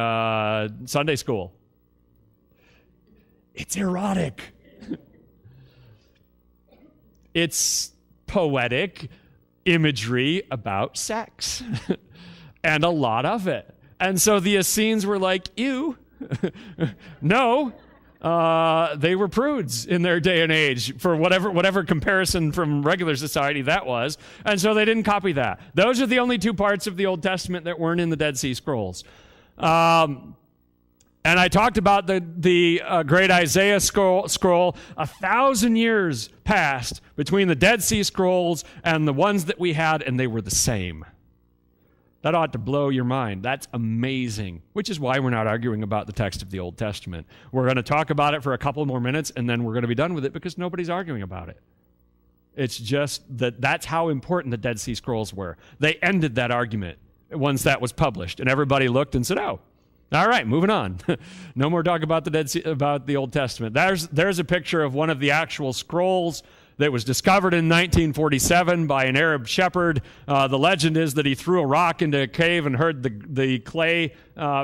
Sunday school. It's erotic. It's poetic imagery about sex. And a lot of it. And so the Essenes were like, ew. No. They were prudes in their day and age for whatever comparison from regular society that was. And so they didn't copy that. Those are the only two parts of the Old Testament that weren't in the Dead Sea Scrolls. And I talked about the great Isaiah scroll. 1,000 years passed between the Dead Sea Scrolls and the ones that we had, and they were the same. That ought to blow your mind. That's amazing, which is why we're not arguing about the text of the Old Testament. We're going to talk about it for a couple more minutes, and then we're going to be done with it because nobody's arguing about it. It's just that's how important the Dead Sea Scrolls were. They ended that argument once that was published, and everybody looked and said, oh, all right, moving on. No more talk about about the Old Testament. There's a picture of one of the actual scrolls that was discovered in 1947 by an Arab shepherd. The legend is that he threw a rock into a cave and heard the clay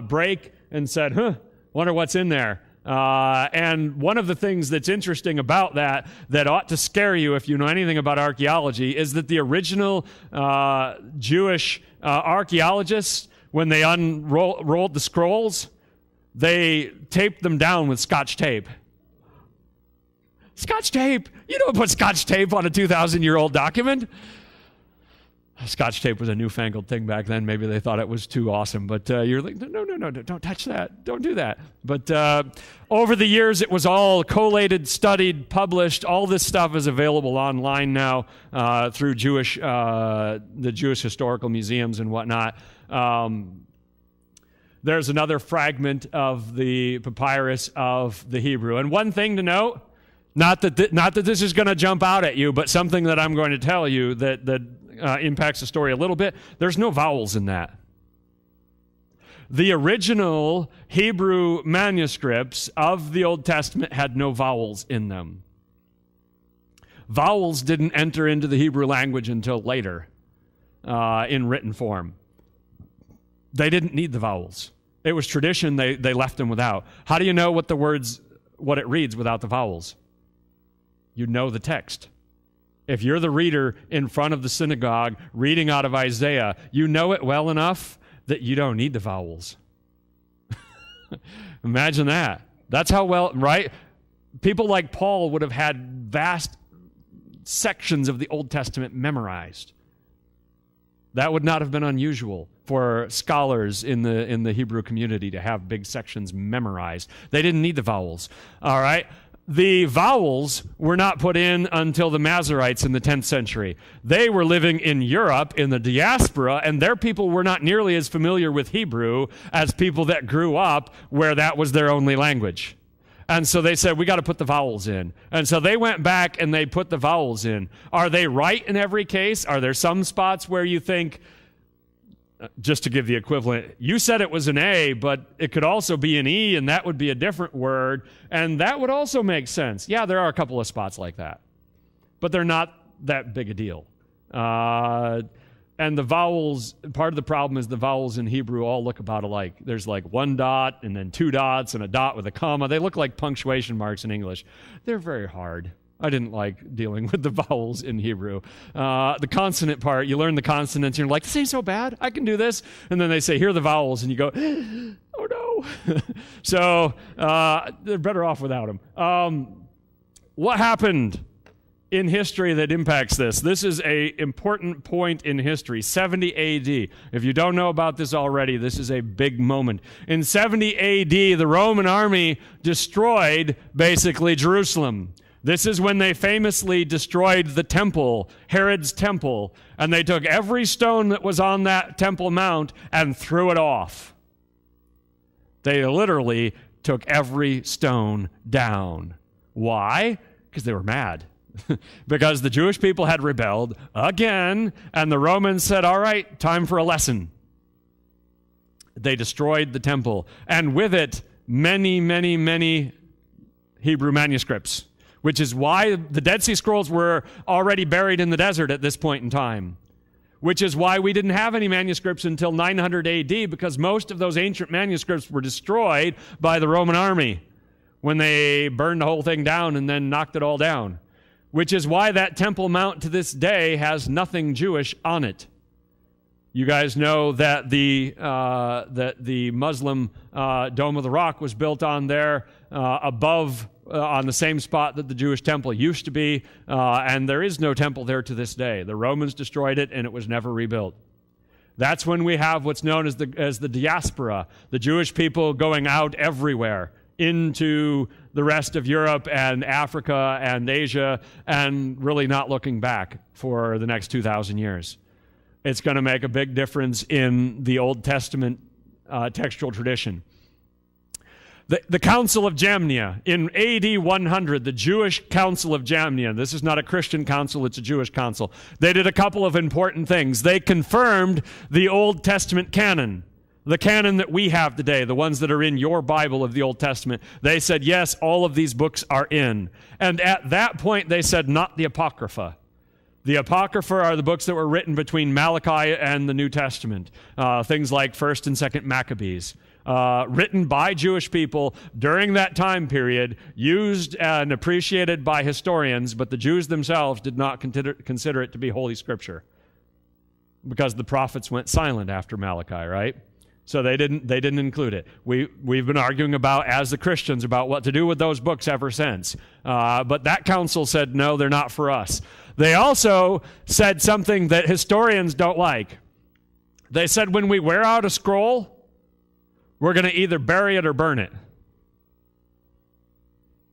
break and said, wonder what's in there. And one of the things that's interesting about that ought to scare you if you know anything about archaeology is that the original Jewish archaeologists, when they unrolled the scrolls, they taped them down with Scotch tape. Scotch tape! You don't put Scotch tape on a 2,000-year-old document. Scotch tape was a newfangled thing back then. Maybe they thought it was too awesome. But you're like, no, don't touch that. Don't do that. But over the years, it was all collated, studied, published. All this stuff is available online now through the Jewish historical museums and whatnot. There's another fragment of the papyrus of the Hebrew. And one thing to note, not that this is going to jump out at you, but something that I'm going to tell you that impacts the story a little bit. There's no vowels in that. The original Hebrew manuscripts of the Old Testament had no vowels in them. Vowels didn't enter into the Hebrew language until later in written form. They didn't need the vowels. It was tradition. They left them without. How do you know what it reads without the vowels? You know the text. If you're the reader in front of the synagogue reading out of Isaiah, you know it well enough that you don't need the vowels. Imagine that. That's how well, right? People like Paul would have had vast sections of the Old Testament memorized. That would not have been unusual for scholars in the Hebrew community to have big sections memorized. They didn't need the vowels. All right? The vowels were not put in until the Masoretes in the 10th century. They were living in Europe in the diaspora, and their people were not nearly as familiar with Hebrew as people that grew up where that was their only language. And so they said, we got to put the vowels in. And so they went back and they put the vowels in. Are they right in every case? Are there some spots where you think, just to give the equivalent, you said it was an A, but it could also be an E, and that would be a different word, and that would also make sense. Yeah, there are a couple of spots like that, but they're not that big a deal. And the vowels, part of the problem is the vowels in Hebrew all look about alike. There's like one dot and then two dots and a dot with a comma. They look like punctuation marks in English. They're very hard. I didn't like dealing with the vowels in Hebrew. The consonant part, you learn the consonants, and you're like, this ain't so bad. I can do this. And then they say, here are the vowels, and you go, oh no. So they're better off without them. What happened in history that impacts this? This is an important point in history, 70 AD. If you don't know about this already, this is a big moment. In 70 AD, the Roman army destroyed, basically, Jerusalem. This is when they famously destroyed the temple, Herod's temple, and they took every stone that was on that Temple Mount and threw it off. They literally took every stone down. Why? Because they were mad. because the Jewish people had rebelled again, and the Romans said, all right, time for a lesson. They destroyed the temple, and with it, many, many, many Hebrew manuscripts, which is why the Dead Sea Scrolls were already buried in the desert at this point in time, which is why we didn't have any manuscripts until 900 AD, because most of those ancient manuscripts were destroyed by the Roman army when they burned the whole thing down and then knocked it all down, which is why that Temple Mount to this day has nothing Jewish on it. You guys know that the Muslim Dome of the Rock was built on there above, on the same spot that the Jewish temple used to be, and there is no temple there to this day. The Romans destroyed it, and it was never rebuilt. That's when we have what's known as the diaspora, the Jewish people going out everywhere into the rest of Europe and Africa and Asia, and really not looking back for the next 2,000 years. It's going to make a big difference in the Old Testament textual tradition. The Council of Jamnia, in AD 100, the Jewish Council of Jamnia, this is not a Christian council, it's a Jewish council. They did a couple of important things. They confirmed the Old Testament canon, the canon that we have today, the ones that are in your Bible of the Old Testament. They said, yes, all of these books are in. And at that point, they said, not the Apocrypha. The Apocrypha are the books that were written between Malachi and the New Testament, things like 1st and 2nd Maccabees, written by Jewish people during that time period, used and appreciated by historians, but the Jews themselves did not consider it to be Holy Scripture, because the prophets went silent after Malachi, right? So they didn't include it. We've been arguing about, as the Christians, about what to do with those books ever since. But that council said, no, they're not for us. They also said something that historians don't like. They said, when we wear out a scroll, we're going to either bury it or burn it,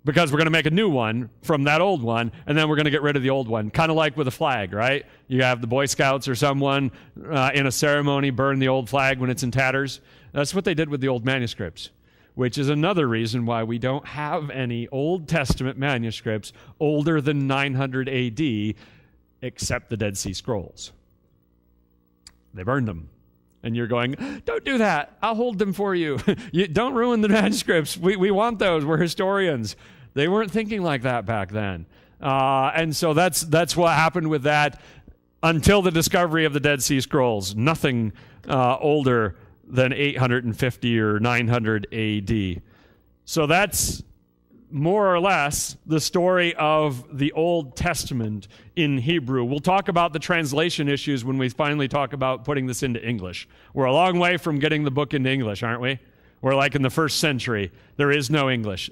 because we're going to make a new one from that old one, and then we're going to get rid of the old one. Kind of like with a flag, right? You have the Boy Scouts or someone in a ceremony burn the old flag when it's in tatters. That's what they did with the old manuscripts, which is another reason why we don't have any Old Testament manuscripts older than 900 AD, except the Dead Sea Scrolls. They burned them. And you're going, don't do that. I'll hold them for you. Don't ruin the manuscripts. We want those. We're historians. They weren't thinking like that back then. And so that's what happened with that until the discovery of the Dead Sea Scrolls. Nothing older than 850 or 900 AD. So that's more or less the story of the Old Testament in Hebrew. We'll talk about the translation issues when we finally talk about putting this into English. We're a long way from getting the book into English, aren't we? We're like in the 1st century. There is no English.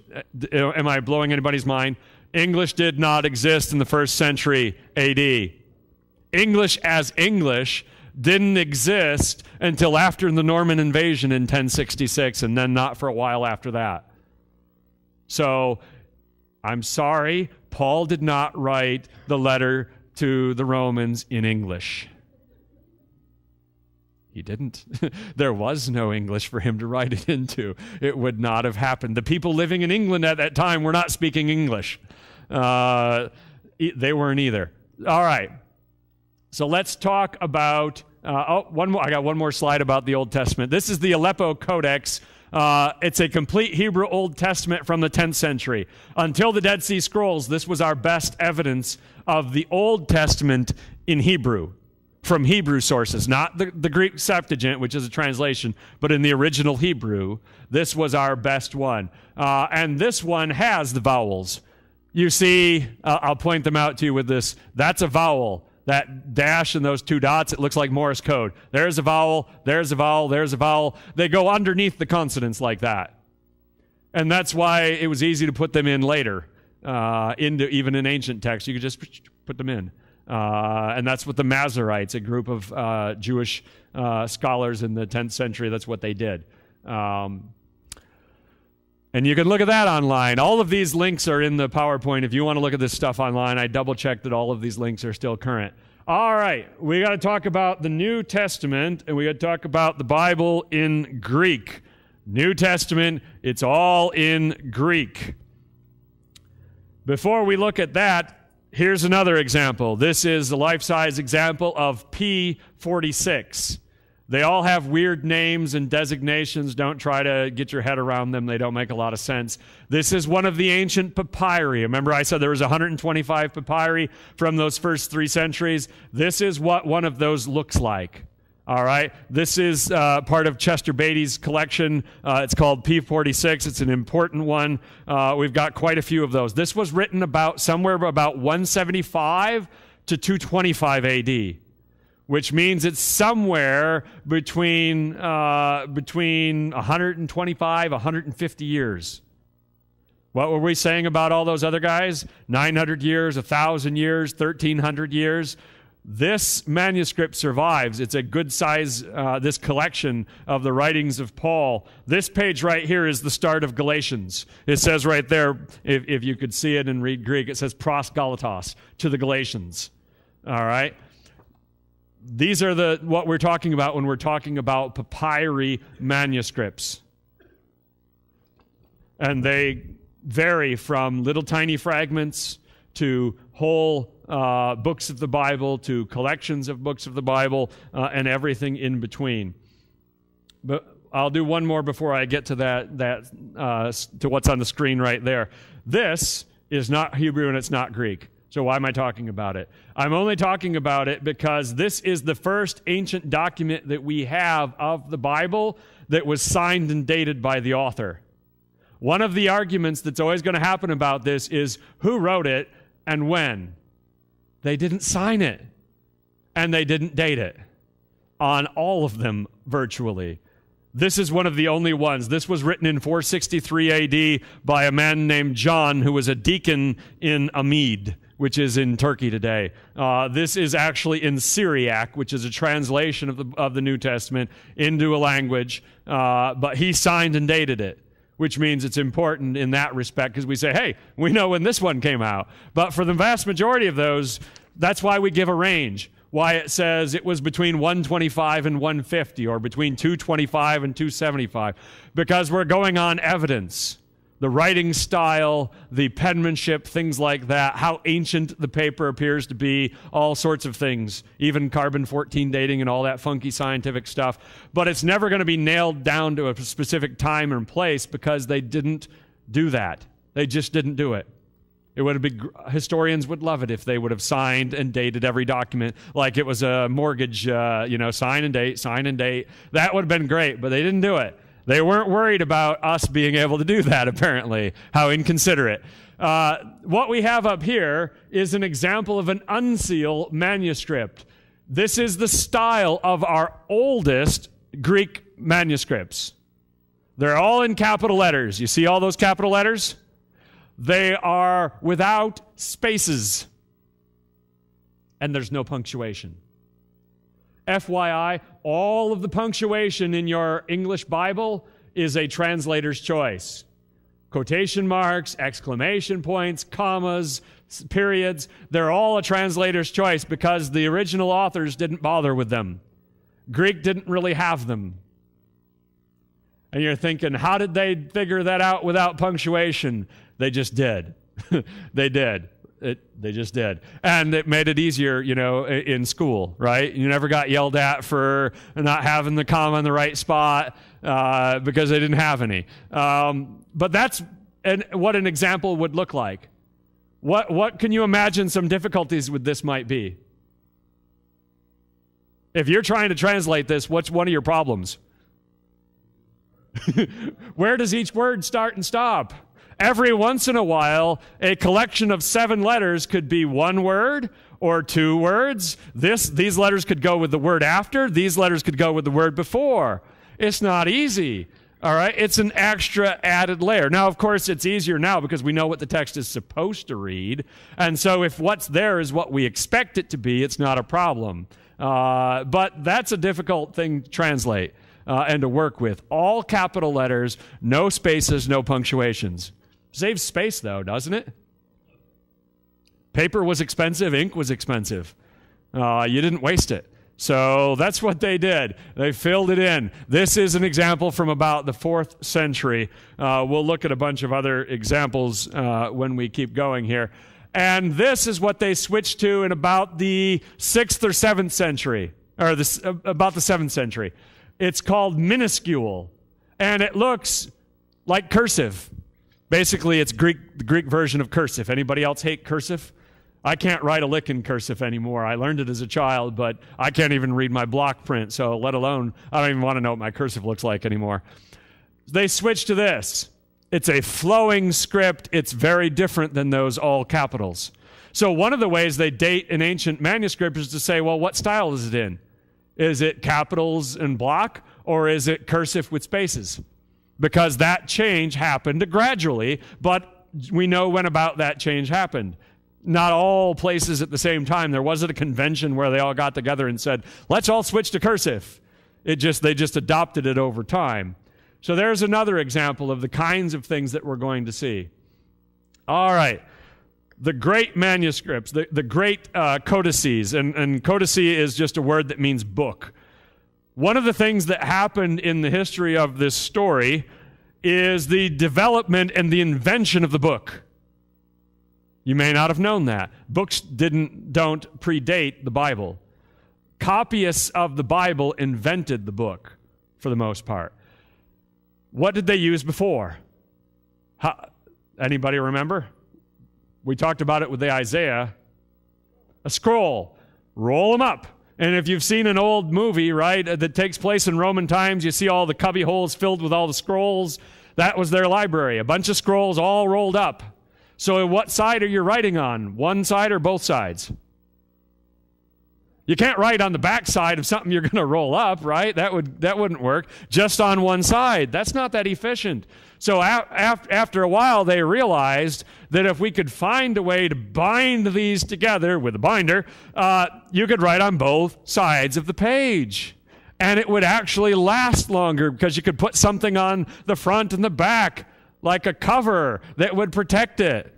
Am I blowing anybody's mind? English did not exist in the 1st century AD. English as English didn't exist until after the Norman invasion in 1066, and then not for a while after that. So, I'm sorry, Paul did not write the letter to the Romans in English. He didn't. There was no English for him to write it into. It would not have happened. The people living in England at that time were not speaking English. They weren't either. All right. So let's talk about, one more. I got one more slide about the Old Testament. This is the Aleppo Codex. It's a complete Hebrew Old Testament from the 10th century. Until the Dead Sea Scrolls, this was our best evidence of the Old Testament in Hebrew, from Hebrew sources, not the Greek Septuagint, which is a translation, but in the original Hebrew. This was our best one. And this one has the vowels. You see, I'll point them out to you with this. That's a vowel. That dash and those 2 dots, it looks like Morse code. There's a vowel, there's a vowel, there's a vowel. They go underneath the consonants like that. And that's why it was easy to put them in later, even in ancient texts. You could just put them in. And that's what the Masoretes, a group of Jewish scholars in the 10th century, that's what they did. And you can look at that online. All of these links are in the PowerPoint. If you want to look at this stuff online, I double-checked that all of these links are still current. All right, we got to talk about the New Testament, and we got to talk about the Bible in Greek. New Testament, it's all in Greek. Before we look at that, Here's another example. This is the life-size example of P46. They all have weird names and designations. Don't try to get your head around them. They don't make a lot of sense. This is one of the ancient papyri. Remember I said there was 125 papyri from those first 3 centuries? This is what one of those looks like. All right, this is part of Chester Beatty's collection. It's called P46. It's an important one. We've got quite a few of those. This was written somewhere about 175 to 225 AD, which means it's somewhere between 125, 150 years. What were we saying about all those other guys? 900 years, 1,000 years, 1,300 years. This manuscript survives. It's a good size, this collection of the writings of Paul. This page right here is the start of Galatians. It says right there, if you could see it and read Greek, it says pros Galatos, to the Galatians. All right? These are what we're talking about when we're talking about papyri manuscripts. And they vary from little tiny fragments to whole books of the Bible, to collections of books of the Bible, and everything in between. But I'll do one more before I get to to what's on the screen right there. This is not Hebrew and it's not Greek. So why am I talking about it? I'm only talking about it because this is the first ancient document that we have of the Bible that was signed and dated by the author. One of the arguments that's always going to happen about this is who wrote it and when. They didn't sign it, and they didn't date it on all of them virtually. This is one of the only ones. This was written in 463 AD by a man named John, who was a deacon in Amid, which is in Turkey today. This is actually in Syriac, which is a translation of the New Testament into a language, but he signed and dated it, which means it's important in that respect because we say, hey, we know when this one came out. But for the vast majority of those, that's why we give a range, why it says it was between 125 and 150 or between 225 and 275, because we're going on evidence. The writing style, the penmanship, things like that, how ancient the paper appears to be, all sorts of things, even carbon-14 dating and all that funky scientific stuff. But it's never going to be nailed down to a specific time and place because they didn't do that. They just didn't do it. It would have been, historians would love it if they would have signed and dated every document like it was a mortgage, sign and date. That would have been great, but they didn't do it. They weren't worried about us being able to do that, apparently. How inconsiderate. What we have up here is an example of an unsealed manuscript. This is the style of our oldest Greek manuscripts. They're all in capital letters. You see all those capital letters? They are without spaces. And there's no punctuation. FYI, all of the punctuation in your English Bible is a translator's choice. Quotation marks, exclamation points, commas, periods, they're all a translator's choice because the original authors didn't bother with them. Greek didn't really have them. And you're thinking, how did they figure that out without punctuation? They just did. They did. They just did. And it made it easier, in school, right? You never got yelled at for not having the comma in the right spot because they didn't have any. But that's what an example would look like. What can you imagine some difficulties with this might be? If you're trying to translate this, what's one of your problems? Where does each word start and stop? Every once in a while, a collection of 7 letters could be one word or 2 words. These letters could go with the word after. These letters could go with the word before. It's not easy, all right? It's an extra added layer. Now, of course, it's easier now because we know what the text is supposed to read. And so if what's there is what we expect it to be, it's not a problem. But that's a difficult thing to translate and to work with. All capital letters, no spaces, no punctuations. Saves space, though, doesn't it? Paper was expensive. Ink was expensive. You didn't waste it. So that's what they did. They filled it in. This is an example from about the 4th century. We'll look at a bunch of other examples when we keep going here. And this is what they switched to in about the 6th or 7th century, or about the 7th century. It's called minuscule, and it looks like cursive. Basically, it's the Greek version of cursive. Anybody else hate cursive? I can't write a lick in cursive anymore. I learned it as a child, but I can't even read my block print, so let alone, I don't even want to know what my cursive looks like anymore. They switched to this. It's a flowing script. It's very different than those all capitals. So one of the ways they date an ancient manuscript is to say, well, what style is it in? Is it capitals and block, or is it cursive with spaces? Because that change happened gradually, but we know when about that change happened. Not all places at the same time. There wasn't a convention where they all got together and said, let's all switch to cursive. They just adopted it over time. So there's another example of the kinds of things that we're going to see. All right. The great manuscripts, the great codices, and codice is just a word that means book. One of the things that happened in the history of this story is the development and the invention of the book. You may not have known that. Books don't predate the Bible. Copyists of the Bible invented the book, for the most part. What did they use before? Anybody remember? We talked about it with the Isaiah. A scroll. Roll them up. And if you've seen an old movie, right, that takes place in Roman times, you see all the cubby holes filled with all the scrolls. That was their library. A bunch of scrolls all rolled up. So what side are you writing on? One side or both sides? You can't write on the back side of something you're going to roll up, right? That wouldn't work. Just on one side. That's not that efficient. So after a while, they realized that if we could find a way to bind these together with a binder, you could write on both sides of the page. And it would actually last longer because you could put something on the front and the back, like a cover that would protect it.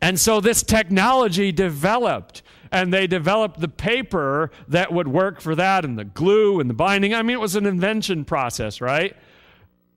And so this technology developed, and they developed the paper that would work for that, and the glue and the binding. I mean, it was an invention process, right?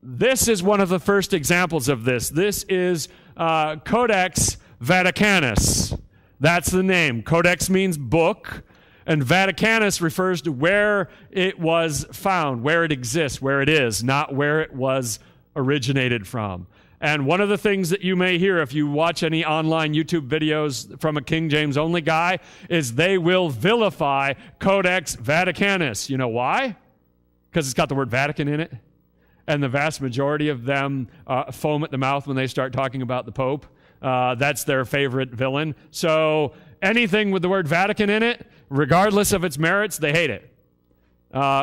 This is one of the first examples of this. This is Codex Vaticanus. That's the name. Codex means book, and Vaticanus refers to where it was found, where it exists, where it is, not where it was originated from. And one of the things that you may hear if you watch any online YouTube videos from a King James only guy is they will vilify Codex Vaticanus. You know why? Because it's got the word Vatican in it. And the vast majority of them foam at the mouth when they start talking about the Pope. That's their favorite villain. So anything with the word Vatican in it, regardless of its merits, they hate it.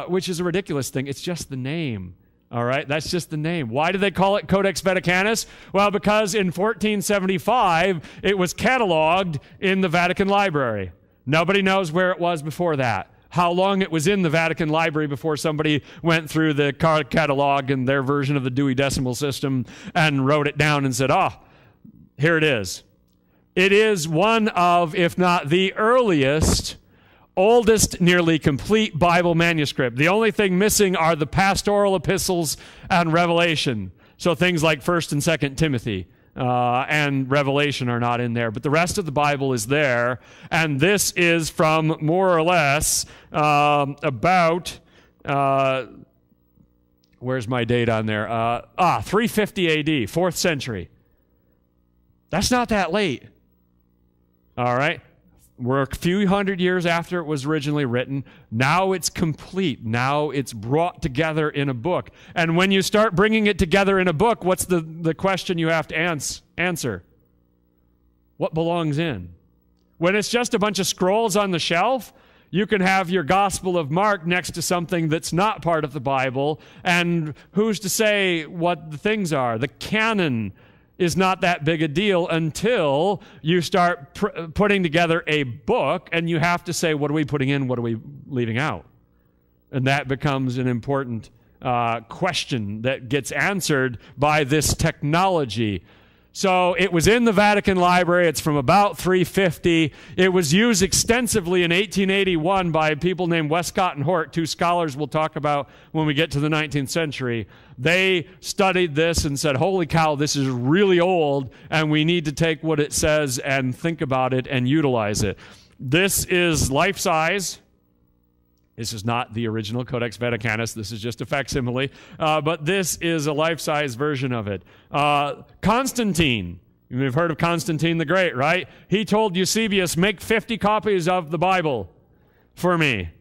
Which is a ridiculous thing. It's just the name. All right, that's just the name. Why do they call it Codex Vaticanus? Well, because in 1475, it was cataloged in the Vatican Library. Nobody knows where it was before that. How long it was in the Vatican Library before somebody went through the catalog and their version of the Dewey Decimal System and wrote it down and said, here it is. It is one of, if not the earliest, oldest, nearly complete Bible manuscript. The only thing missing are the pastoral epistles and Revelation. So things like 1st and 2nd Timothy and Revelation are not in there. But the rest of the Bible is there. And this is from more or less about, where's my date on there? 350 AD, 4th century. That's not that late. All right? We're a few hundred years after it was originally written. Now it's complete. Now it's brought together in a book. And when you start bringing it together in a book, what's the question you have to answer? What belongs in? When it's just a bunch of scrolls on the shelf, you can have your Gospel of Mark next to something that's not part of the Bible, and who's to say what the things are? The canon is not that big a deal until you start putting together a book, and you have to say, what are we putting in, what are we leaving out? And that becomes an important question that gets answered by this technology. So it was in the Vatican Library. It's from about 350. It was used extensively in 1881 by people named Westcott and Hort, two scholars we'll talk about when we get to the 19th century. They studied this and said, holy cow, this is really old, and we need to take what it says and think about it and utilize it. This is life-size. This is not the original Codex Vaticanus. This is just a facsimile. But this is a life-size version of it. Constantine. You've heard of Constantine the Great, right? He told Eusebius, make 50 copies of the Bible for me.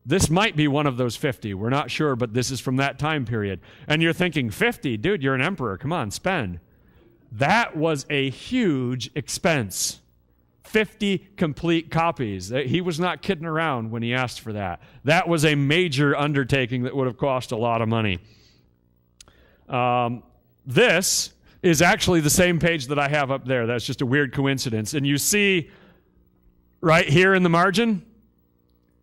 This might be one of those 50. We're not sure, but this is from that time period. And you're thinking, 50? Dude, you're an emperor. Come on, spend. That was a huge expense. 50 complete copies. He was not kidding around when he asked for that. That was a major undertaking that would have cost a lot of money. This is actually the same page that I have up there. That's just a weird coincidence. And you see right here in the margin,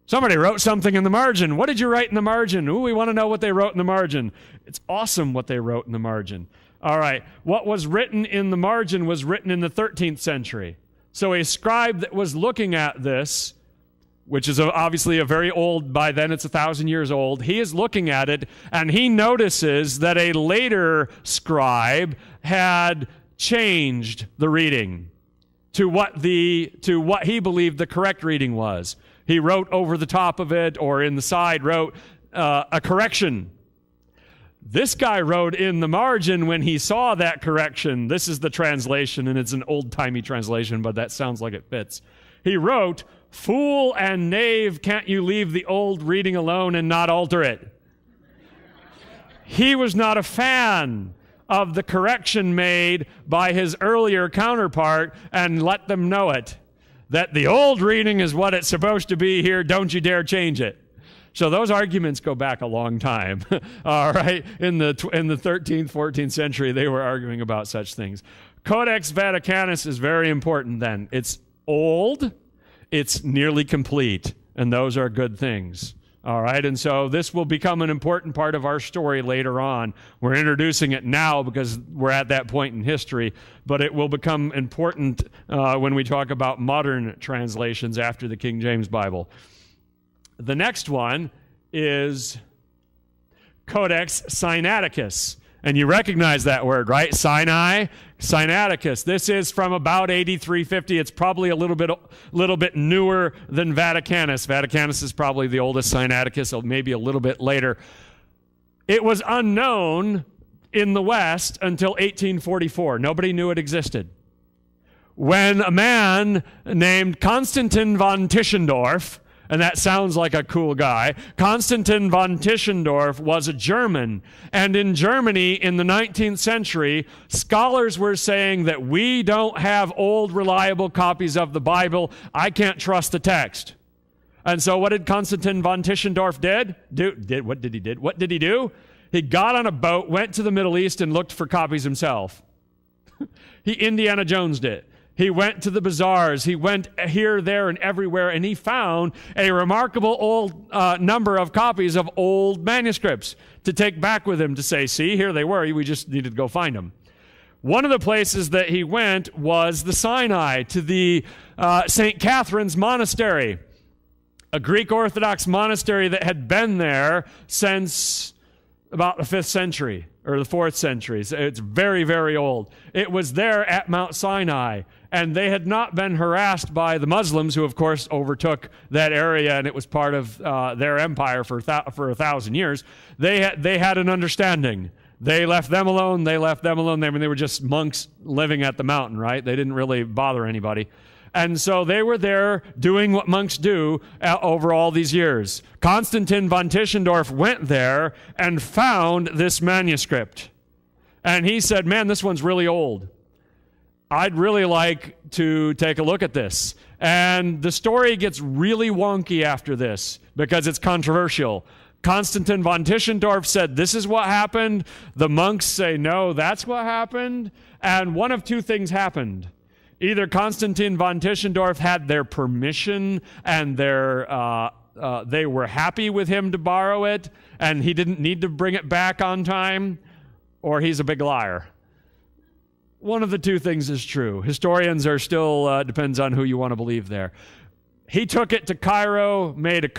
somebody wrote something in the margin. What did you write in the margin? Ooh, we want to know what they wrote in the margin. It's awesome what they wrote in the margin. All right, what was written in the margin was written in the 13th century. So a scribe that was looking at this, which is obviously a very old, by then it's 1,000 years old, he is looking at it, and he notices that a later scribe had changed the reading to what he believed the correct reading was. He wrote over the top of it, or in the side wrote a correction. This guy wrote in the margin when he saw that correction. This is the translation, and it's an old-timey translation, but that sounds like it fits. He wrote, "Fool and knave, can't you leave the old reading alone and not alter it?" He was not a fan of the correction made by his earlier counterpart and let them know it. That the old reading is what it's supposed to be here, don't you dare change it. So those arguments go back a long time. All right, in the 13th, 14th century, they were arguing about such things. Codex Vaticanus is very important then. It's old, it's nearly complete, and those are good things. All right, and so this will become an important part of our story later on. We're introducing it now because we're at that point in history, but it will become important when we talk about modern translations after the King James Bible. The next one is Codex Sinaiticus. And you recognize that word, right? Sinai, Sinaiticus. This is from about 8350. It's probably a little bit newer than Vaticanus. Vaticanus is probably the oldest. Sinaiticus, maybe a little bit later. It was unknown in the West until 1844. Nobody knew it existed. When a man named Constantin von Tischendorf, and that sounds like a cool guy. Constantin von Tischendorf was a German. And in Germany in the 19th century, scholars were saying that we don't have old, reliable copies of the Bible. I can't trust the text. And so what did Constantin von Tischendorf What did he do? He got on a boat, went to the Middle East, and looked for copies himself. He Indiana Jones'd it. He went to the bazaars. He went here, there, and everywhere, and he found a remarkable old number of copies of old manuscripts to take back with him to say, see, here they were. We just needed to go find them. One of the places that he went was the Sinai, to the St. Catherine's Monastery, a Greek Orthodox monastery that had been there since about the 5th century or the 4th century. So it's very, very old. It was there at Mount Sinai, and they had not been harassed by the Muslims, who, of course, overtook that area, and it was part of their empire for 1,000 years. They had an understanding. They left them alone. They left them alone. They were just monks living at the mountain, right? They didn't really bother anybody. And so they were there doing what monks do over all these years. Constantin von Tischendorf went there and found this manuscript. And he said, man, this one's really old. I'd really like to take a look at this. And the story gets really wonky after this because it's controversial. Constantin von Tischendorf said, this is what happened. The monks say, no, that's what happened. And one of two things happened. Either Constantin von Tischendorf had their permission and they were happy with him to borrow it and he didn't need to bring it back on time, or he's a big liar. one of the two things is true. Historians are still, depends on who you want to believe there. He took it to Cairo, made a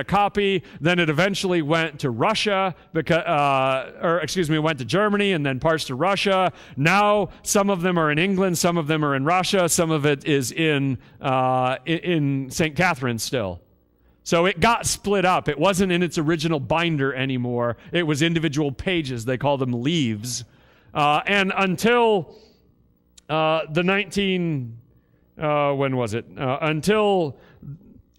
copy, then it eventually went to Russia, went to Germany and then parts to Russia. Now some of them are in England, some of them are in Russia, some of it is in St. Catharines still. So it got split up. It wasn't in its original binder anymore. It was individual pages. They call them leaves. And until until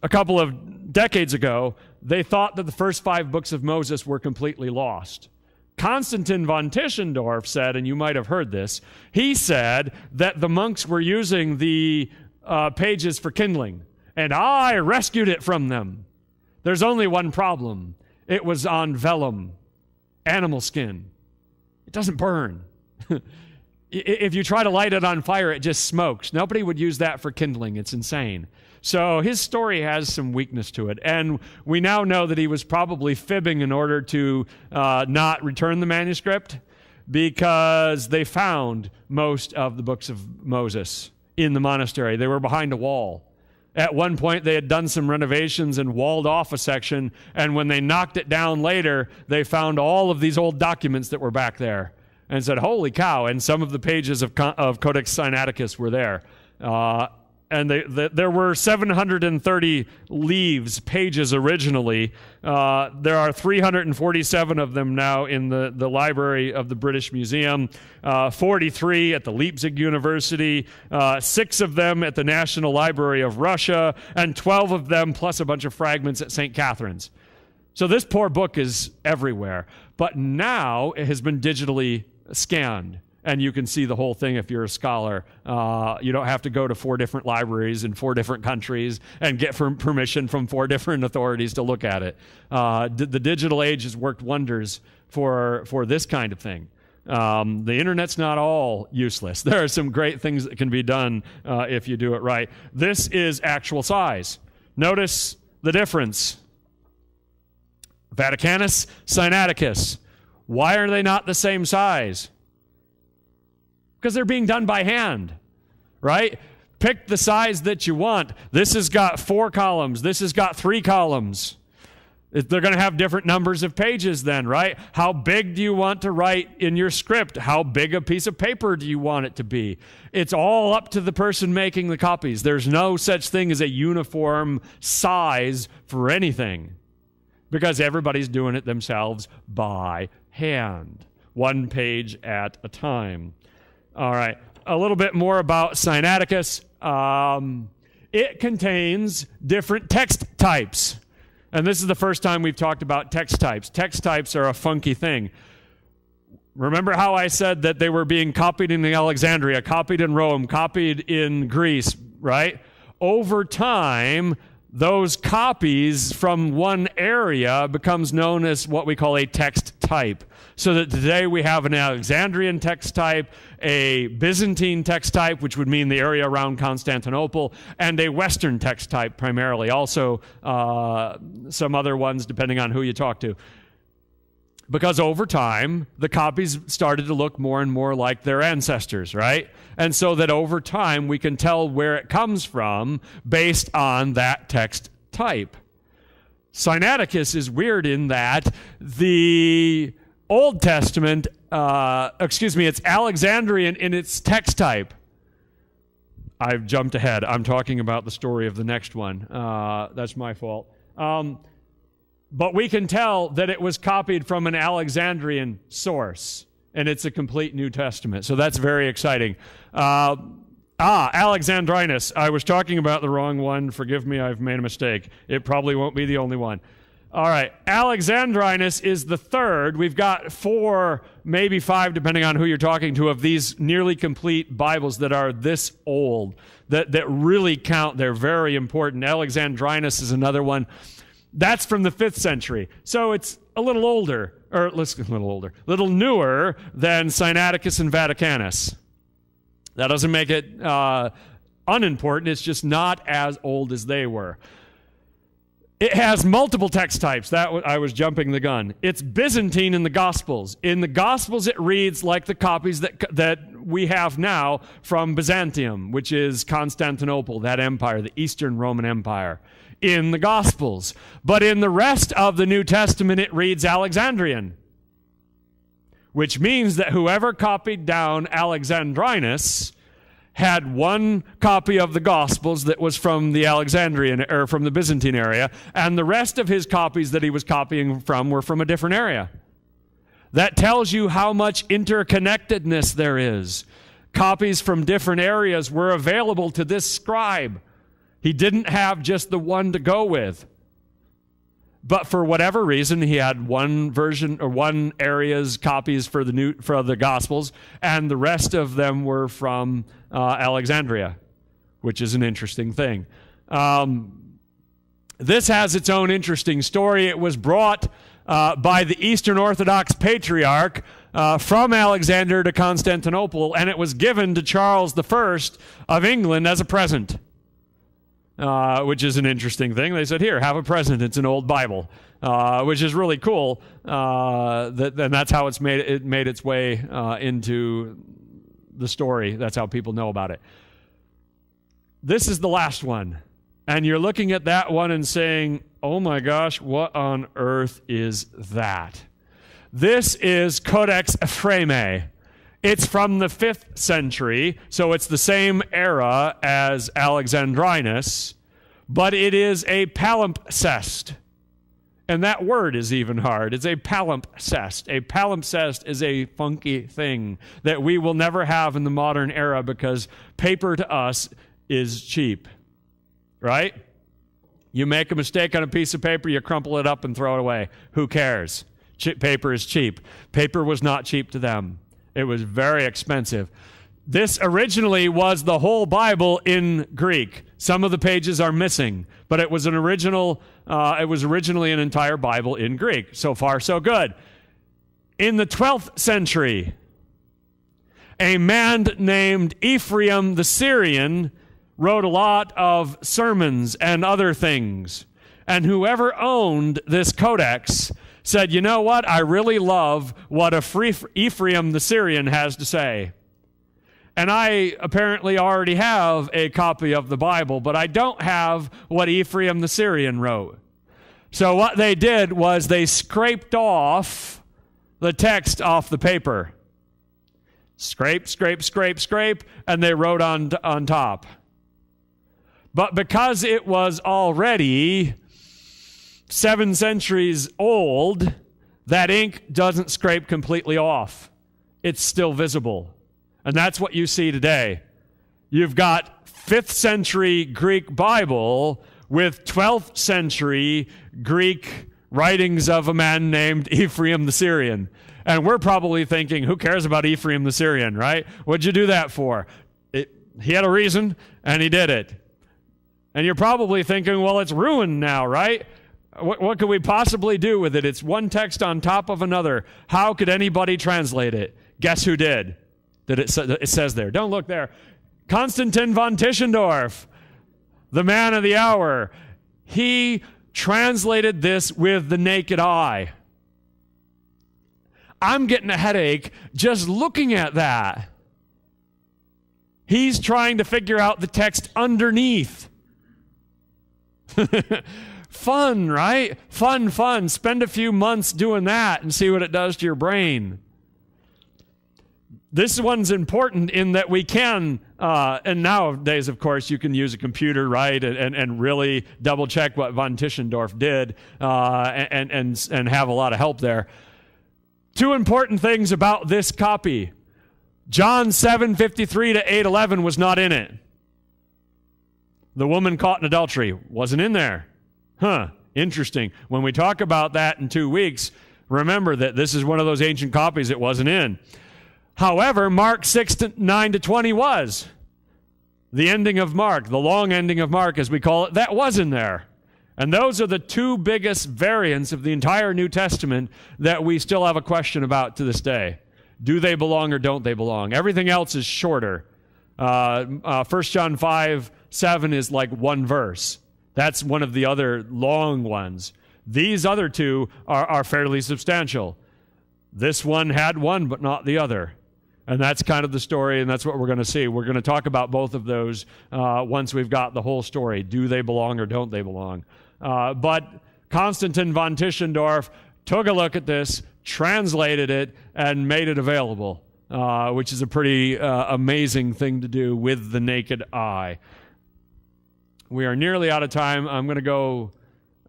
a couple of decades ago, they thought that the first 5 books of Moses were completely lost. Konstantin von Tischendorf said, and you might have heard this, he said that the monks were using the pages for kindling, and I rescued it from them. There's only one problem. It was on vellum, animal skin. It doesn't burn. If you try to light it on fire, it just smokes. Nobody would use that for kindling. It's insane. So his story has some weakness to it. And we now know that he was probably fibbing in order to not return the manuscript, because they found most of the books of Moses in the monastery. They were behind a wall. At one point, they had done some renovations and walled off a section, and when they knocked it down later, they found all of these old documents that were back there. And said, holy cow, and some of the pages of Codex Sinaiticus were there. And there were 730 pages originally. There are 347 of them now in the library of the British Museum, 43 at the Leipzig University, 6 of them at the National Library of Russia, and 12 of them plus a bunch of fragments at St. Catharines. So this poor book is everywhere. But now it has been digitally scanned, and you can see the whole thing if you're a scholar. You don't have to go to 4 different libraries in 4 different countries and get permission from 4 different authorities to look at it. The digital age has worked wonders for this kind of thing. The internet's not all useless. There are some great things that can be done if you do it right. This is actual size. Notice the difference. Vaticanus, Sinaiticus. Why are they not the same size? Because they're being done by hand, right? Pick the size that you want. This has got 4 columns. This has got 3 columns. They're going to have different numbers of pages then, right? How big do you want to write in your script? How big a piece of paper do you want it to be? It's all up to the person making the copies. There's no such thing as a uniform size for anything, because everybody's doing it themselves by hand, 1 page at a time. All right, a little bit more about Sinaiticus. It contains different text types. And this is the first time we've talked about text types. Text types are a funky thing. Remember how I said that they were being copied in Alexandria, copied in Rome, copied in Greece, right? Over time, those copies from one area becomes known as what we call a text type. So that today we have an Alexandrian text type, a Byzantine text type, which would mean the area around Constantinople, and a Western text type primarily. Also some other ones depending on who you talk to. Because over time, the copies started to look more and more like their ancestors, right? And so that over time, we can tell where it comes from based on that text type. Sinaiticus is weird in that the Old Testament, it's Alexandrian in its text type. I've jumped ahead. I'm talking about the story of the next one. That's my fault. But we can tell that it was copied from an Alexandrian source, and it's a complete New Testament. So that's very exciting. Alexandrinus. I was talking about the wrong one. Forgive me, I've made a mistake. It probably won't be the only one. All right, Alexandrinus is the third. We've got 4, maybe 5, depending on who you're talking to, of these nearly complete Bibles that are this old, that really count. They're very important. Alexandrinus is another one. That's from the 5th century. So it's a little older, or a little newer than Sinaiticus and Vaticanus. That doesn't make it unimportant. It's just not as old as they were. It has multiple text types. I was jumping the gun. It's Byzantine in the Gospels. In the Gospels, it reads like the copies that we have now from Byzantium, which is Constantinople, that empire, the Eastern Roman Empire, in the Gospels. But in the rest of the New Testament, it reads Alexandrian, which means that whoever copied down Alexandrinus had one copy of the Gospels that was from the Alexandrian, or from the Byzantine area, and the rest of his copies that he was copying from were from a different area. That tells you how much interconnectedness there is. Copies from different areas were available to this scribe. He didn't have just the one to go with. But for whatever reason, he had one version or one area's copies for the Gospels, and the rest of them were from Alexandria, which is an interesting thing. This has its own interesting story. It was brought by the Eastern Orthodox Patriarch from Alexander to Constantinople, and it was given to Charles I of England as a present. Which is an interesting thing. They said, here, have a present. It's an old Bible, which is really cool. And that's how it made its way into the story. That's how people know about it. This is the last one. And you're looking at that one and saying, oh my gosh, what on earth is that? This is Codex Ephraemi. It's from the 5th century, so it's the same era as Alexandrinus, but it is a palimpsest. And that word is even hard. It's a palimpsest. A palimpsest is a funky thing that we will never have in the modern era because paper to us is cheap, right? You make a mistake on a piece of paper, you crumple it up and throw it away. Who cares? Paper is cheap. Paper was not cheap to them. It was very expensive. This originally was the whole Bible in Greek. Some of the pages are missing, but it was originally an entire Bible in Greek. So far, so good. In the 12th century, a man named Ephraim the Syrian wrote a lot of sermons and other things. And whoever owned this codex said, you know what? I really love what Ephraim the Syrian has to say. And I apparently already have a copy of the Bible, but I don't have what Ephraim the Syrian wrote. So what they did was they scraped off the text off the paper. Scrape, scrape, scrape, scrape, and they wrote on top. But because it was already 7 centuries old, that ink doesn't scrape completely off. It's still visible. And that's what you see today. You've got 5th century Greek Bible with 12th century Greek writings of a man named Ephraim the Syrian. And we're probably thinking, who cares about Ephraim the Syrian, right? What'd you do that for? He had a reason, and he did it. And you're probably thinking, well, it's ruined now, right? What could we possibly do with it? It's one text on top of another. How could anybody translate it? Guess who did? It says there. Don't look there. Konstantin von Tischendorf, the man of the hour. He translated this with the naked eye. I'm getting a headache just looking at that. He's trying to figure out the text underneath. Fun, right? Fun. Spend a few months doing that and see what it does to your brain. This one's important in that we can, and nowadays, of course, you can use a computer, right, and really double-check what von Tischendorf did and have a lot of help there. 2 important things about this copy. John 7:53 to 8:11 was not in it. The woman caught in adultery wasn't in there. Interesting. When we talk about that in 2 weeks, remember that this is one of those ancient copies it wasn't in. However, Mark 6:9 to 20 was. The ending of Mark, the long ending of Mark as we call it, that was in there. And those are the 2 biggest variants of the entire New Testament that we still have a question about to this day. Do they belong or don't they belong? Everything else is shorter. 1 John 5:7 is like one verse. That's one of the other long ones. These other 2 are fairly substantial. This one had one, but not the other. And that's kind of the story, and that's what we're going to see. We're going to talk about both of those once we've got the whole story. Do they belong or don't they belong? But Konstantin von Tischendorf took a look at this, translated it, and made it available, which is a pretty amazing thing to do with the naked eye. We are nearly out of time. I'm going to go...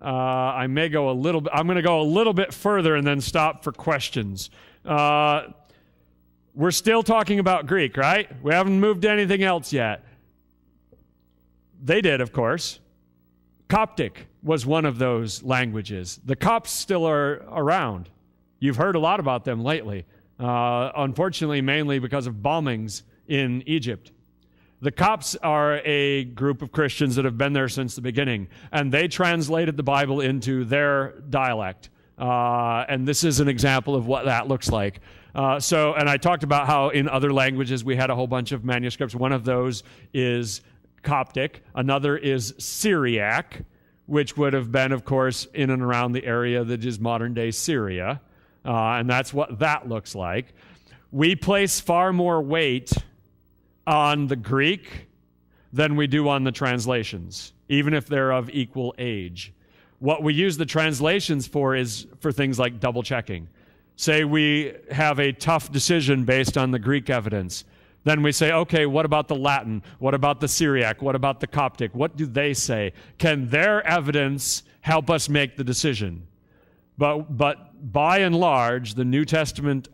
I'm going to go a little bit further and then stop for questions. We're still talking about Greek, right? We haven't moved to anything else yet. They did, of course. Coptic was one of those languages. The Copts still are around. You've heard a lot about them lately, unfortunately mainly because of bombings in Egypt. The Copts are a group of Christians that have been there since the beginning, and they translated the Bible into their dialect. And this is an example of what that looks like. And I talked about how in other languages we had a whole bunch of manuscripts. One of those is Coptic. Another is Syriac, which would have been, of course, in and around the area that is modern-day Syria. And that's what that looks like. We place far more weight on the Greek than we do on the translations, even if they're of equal age. What we use the translations for is for things like double-checking. Say we have a tough decision based on the Greek evidence. Then we say, okay, what about the Latin? What about the Syriac? What about the Coptic? What do they say? Can their evidence help us make the decision? But by and large, the New Testament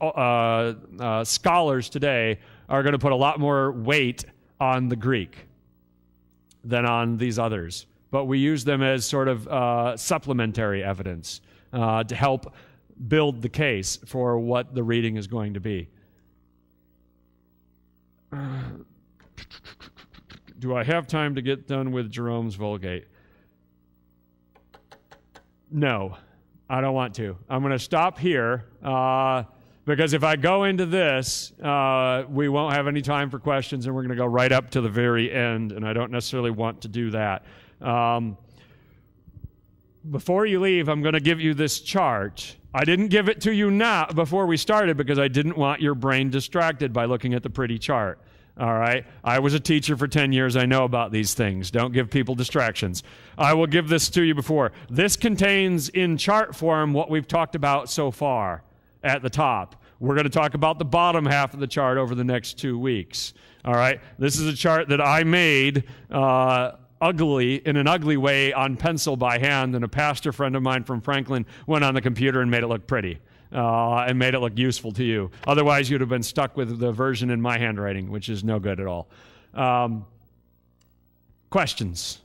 scholars today are going to put a lot more weight on the Greek than on these others. But we use them as sort of supplementary evidence to help build the case for what the reading is going to be. Do I have time to get done with Jerome's Vulgate? No, I don't want to. I'm going to stop here because if I go into this, we won't have any time for questions, and we're going to go right up to the very end, and I don't necessarily want to do that. Before you leave, I'm going to give you this chart. I didn't give it to you now before we started because I didn't want your brain distracted by looking at the pretty chart. All right? I was a teacher for 10 years. I know about these things. Don't give people distractions. I will give this to you before. This contains in chart form what we've talked about so far at the top. We're going to talk about the bottom half of the chart over the next 2 weeks. All right? This is a chart that I made in an ugly way on pencil by hand, and a pastor friend of mine from Franklin went on the computer and made it look pretty. And made it look useful to you. Otherwise, you'd have been stuck with the version in my handwriting, which is no good at all. Questions?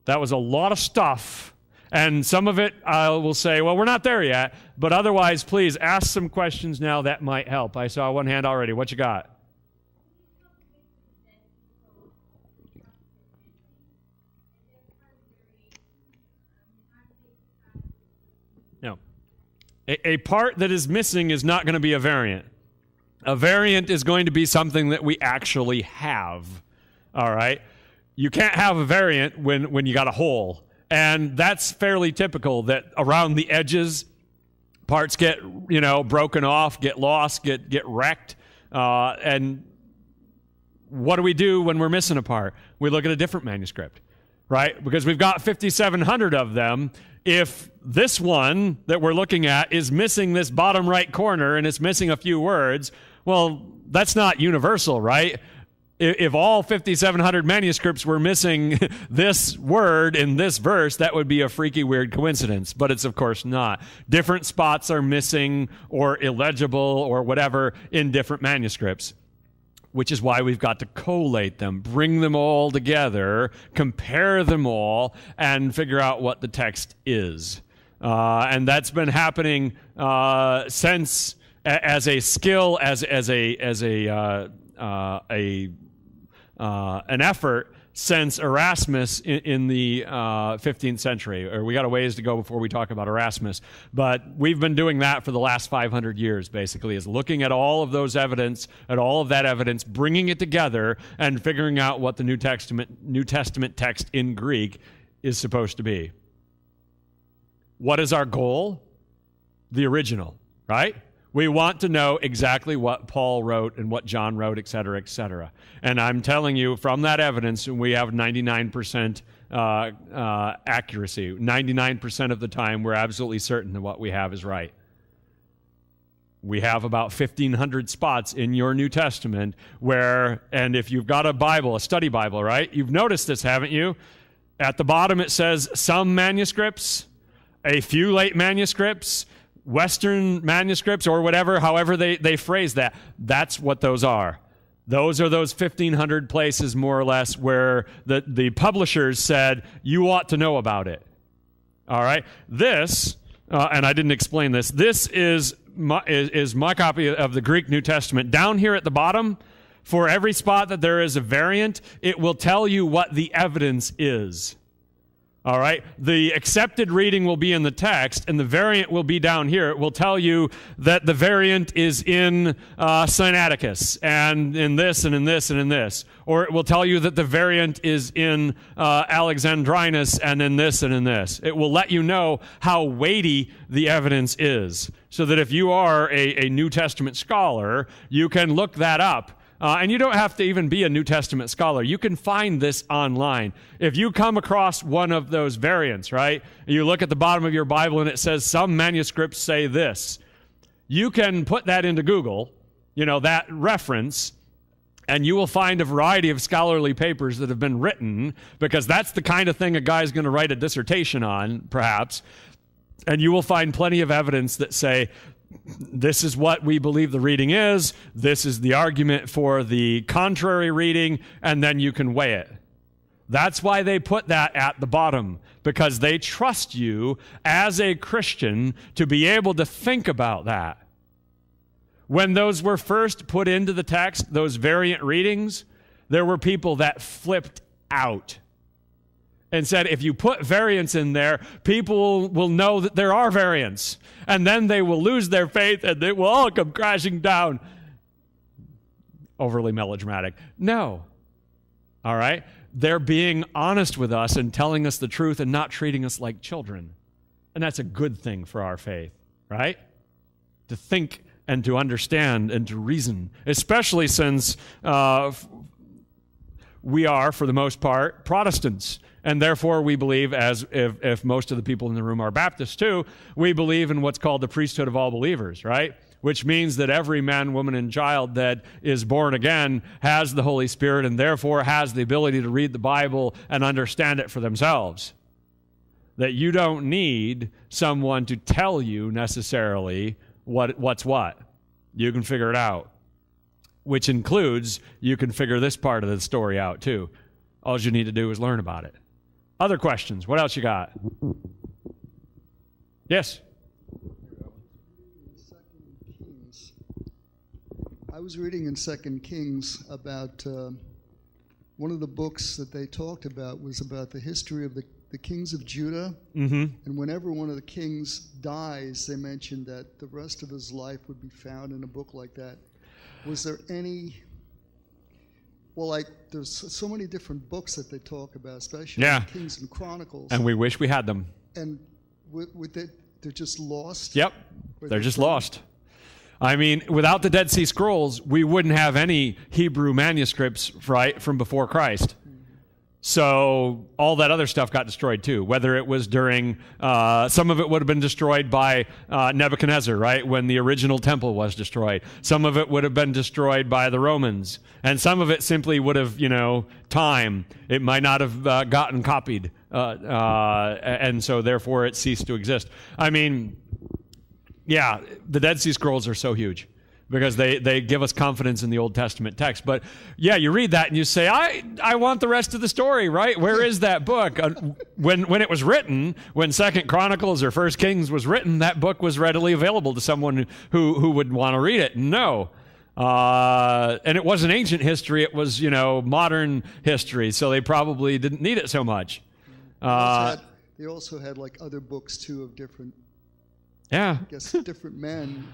That was a lot of stuff. And some of it I will say, well, we're not there yet. But otherwise, please ask some questions now. That might help. I saw one hand already. What you got? No. A part that is missing is not going to be a variant. A variant is going to be something that we actually have. All right? You can't have a variant when you got a hole. And that's fairly typical, that around the edges, parts get, broken off, get lost, get wrecked. And what do we do when we're missing a part? We look at a different manuscript, right? Because we've got 5,700 of them. If this one that we're looking at is missing this bottom right corner and it's missing a few words, well, that's not universal, right? If all 5,700 manuscripts were missing this word in this verse, that would be a freaky weird coincidence, but it's of course not. Different spots are missing or illegible or whatever in different manuscripts, which is why we've got to collate them, bring them all together, compare them all, and figure out what the text is. And that's been happening since, as a skill, as an effort since Erasmus in the 15th century. Or we got a ways to go before we talk about Erasmus. But we've been doing that for the last 500 years, basically, is looking at all of those evidence, at all of that evidence, bringing it together, and figuring out what the New Testament text in Greek is supposed to be. What is our goal? The original, right? We want to know exactly what Paul wrote and what John wrote, et cetera, et cetera. And I'm telling you, from that evidence, we have 99% accuracy. 99% of the time, we're absolutely certain that what we have is right. We have about 1,500 spots in your New Testament where, and if you've got a Bible, a study Bible, right? You've noticed this, haven't you? At the bottom it says some manuscripts, a few late manuscripts, Western manuscripts, or whatever, however they phrase that. That's what those are. Those are those 1,500 places, more or less, where the publishers said, you ought to know about it. All right? This, and I didn't explain this, this is my copy of the Greek New Testament. Down here at the bottom, for every spot that there is a variant, it will tell you what the evidence is. All right? The accepted reading will be in the text, and the variant will be down here. It will tell you that the variant is in Sinaiticus, and in this, and in this, and in this. Or it will tell you that the variant is in Alexandrinus, and in this, and in this. It will let you know how weighty the evidence is, so that if you are a New Testament scholar, you can look that up. And you don't have to even be a New Testament scholar. You can find this online. If you come across one of those variants, right, you look at the bottom of your Bible and it says some manuscripts say this, you can put that into Google, that reference, and you will find a variety of scholarly papers that have been written, because that's the kind of thing a guy's going to write a dissertation on, perhaps, and you will find plenty of evidence that say, this is what we believe the reading is, this is the argument for the contrary reading, and then you can weigh it. That's why they put that at the bottom, because they trust you as a Christian to be able to think about that. When those were first put into the text, those variant readings, there were people that flipped out and said, if you put variants in there, people will know that there are variants. And then they will lose their faith and they will all come crashing down. Overly melodramatic. No. All right? They're being honest with us and telling us the truth and not treating us like children. And that's a good thing for our faith, right? To think and to understand and to reason, especially since we are, for the most part, Protestants. And therefore, we believe, as if most of the people in the room are Baptists too, we believe in what's called the priesthood of all believers, right? Which means that every man, woman, and child that is born again has the Holy Spirit and therefore has the ability to read the Bible and understand it for themselves. That you don't need someone to tell you necessarily what's what. You can figure it out. Which includes, you can figure this part of the story out too. All you need to do is learn about it. Other questions? What else you got? Yes? I was reading in 2 Kings about one of the books that they talked about was about the history of the kings of Judah. Mm-hmm. And whenever one of the kings dies, they mentioned that the rest of his life would be found in a book like that. Was there any... Well, there's so many different books that they talk about, especially Kings and Chronicles. And we wish we had them. And they're just lost? Yep, they're just lost. I mean, without the Dead Sea Scrolls, we wouldn't have any Hebrew manuscripts, right, from before Christ. So all that other stuff got destroyed too, whether it was during, some of it would have been destroyed by Nebuchadnezzar, right, when the original temple was destroyed. Some of it would have been destroyed by the Romans. And some of it simply would have, time. It might not have gotten copied. And so therefore it ceased to exist. I mean, yeah, the Dead Sea Scrolls are so huge, because they give us confidence in the Old Testament text. But yeah, you read that and you say, I want the rest of the story, right? Where is that book? When it was written, when 2 Chronicles or 1 Kings was written, that book was readily available to someone who would want to read it. No. And it wasn't ancient history, it was, modern history, so they probably didn't need it so much. They also had like other books too of different, different men.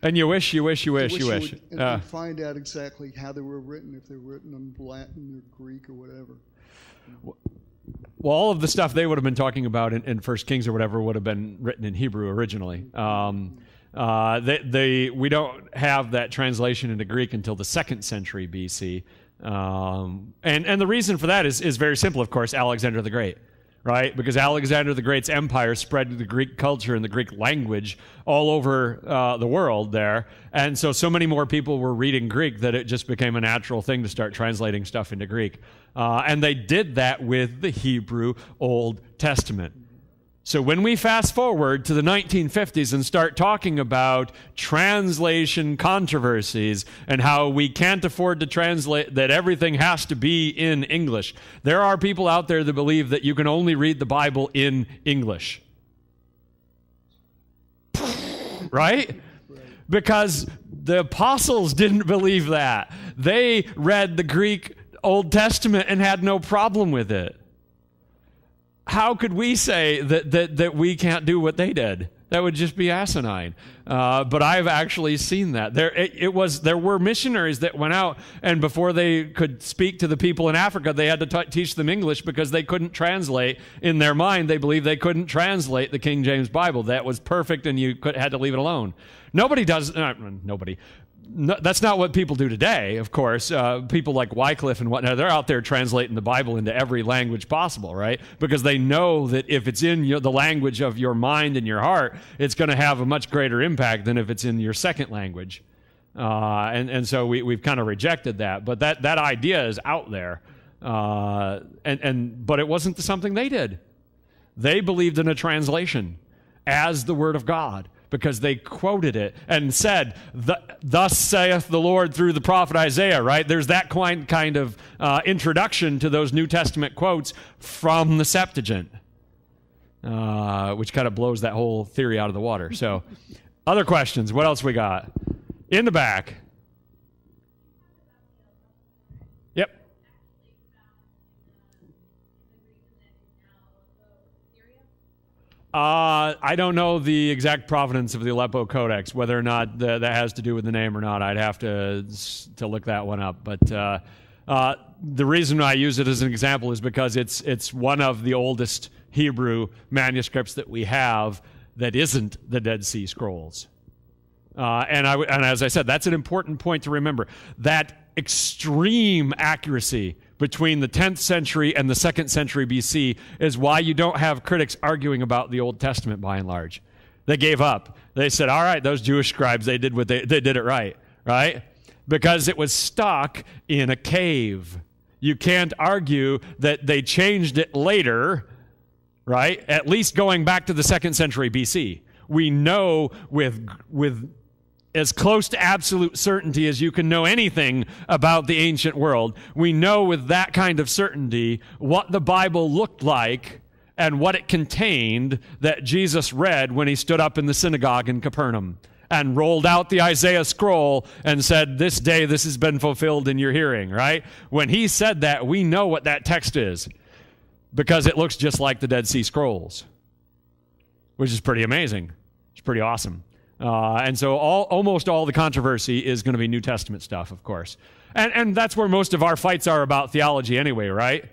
And you wish. And find out exactly how they were written, if they were written in Latin or Greek or whatever. Well, all of the stuff they would have been talking about in 1 Kings or whatever would have been written in Hebrew originally. We don't have that translation into Greek until the 2nd century BC. And the reason for that is very simple, of course, Alexander the Great. Right? Because Alexander the Great's empire spread the Greek culture and the Greek language all over the world there. And so many more people were reading Greek that it just became a natural thing to start translating stuff into Greek. And they did that with the Hebrew Old Testament. So when we fast forward to the 1950s and start talking about translation controversies and how we can't afford to translate, that everything has to be in English, there are people out there that believe that you can only read the Bible in English. Right? Because the apostles didn't believe that. They read the Greek Old Testament and had no problem with it. How could we say that we can't do what they did? That would just be asinine. But I've actually seen that. There were missionaries that went out, and before they could speak to the people in Africa, they had to teach them English because they couldn't translate. In their mind, they believed they couldn't translate the King James Bible. That was perfect, and you had to leave it alone. Nobody does. Nobody. No, that's not what people do today, of course. People like Wycliffe and whatnot, they're out there translating the Bible into every language possible, right? Because they know that if it's in the language of your mind and your heart, it's going to have a much greater impact than if it's in your second language. And so we've kind of rejected that. But that idea is out there. But it wasn't something they did. They believed in a translation as the Word of God, because they quoted it and said, thus saith the Lord through the prophet Isaiah, right? There's that kind of introduction to those New Testament quotes from the Septuagint, which kind of blows that whole theory out of the water. So, other questions? What else we got? In the back. Yep. I don't know the exact provenance of the Aleppo Codex, whether or not that has to do with the name or not. I'd have to look that one up. But the reason I use it as an example is because it's one of the oldest Hebrew manuscripts that we have that isn't the Dead Sea Scrolls. And as I said, that's an important point to remember. That extreme accuracy between the 10th century and the 2nd century BC is why you don't have critics arguing about the Old Testament by and large. They gave up. They said, all right, those Jewish scribes, they did it right? Because it was stuck in a cave. You can't argue that they changed it later, right? At least going back to the 2nd century BC. We know with as close to absolute certainty as you can know anything about the ancient world, we know with that kind of certainty what the Bible looked like and what it contained that Jesus read when he stood up in the synagogue in Capernaum and rolled out the Isaiah scroll and said, this day this has been fulfilled in your hearing, right? When he said that, we know what that text is because it looks just like the Dead Sea Scrolls, which is pretty amazing. It's pretty awesome. And so almost all the controversy is going to be New Testament stuff, of course. And that's where most of our fights are about theology anyway, right?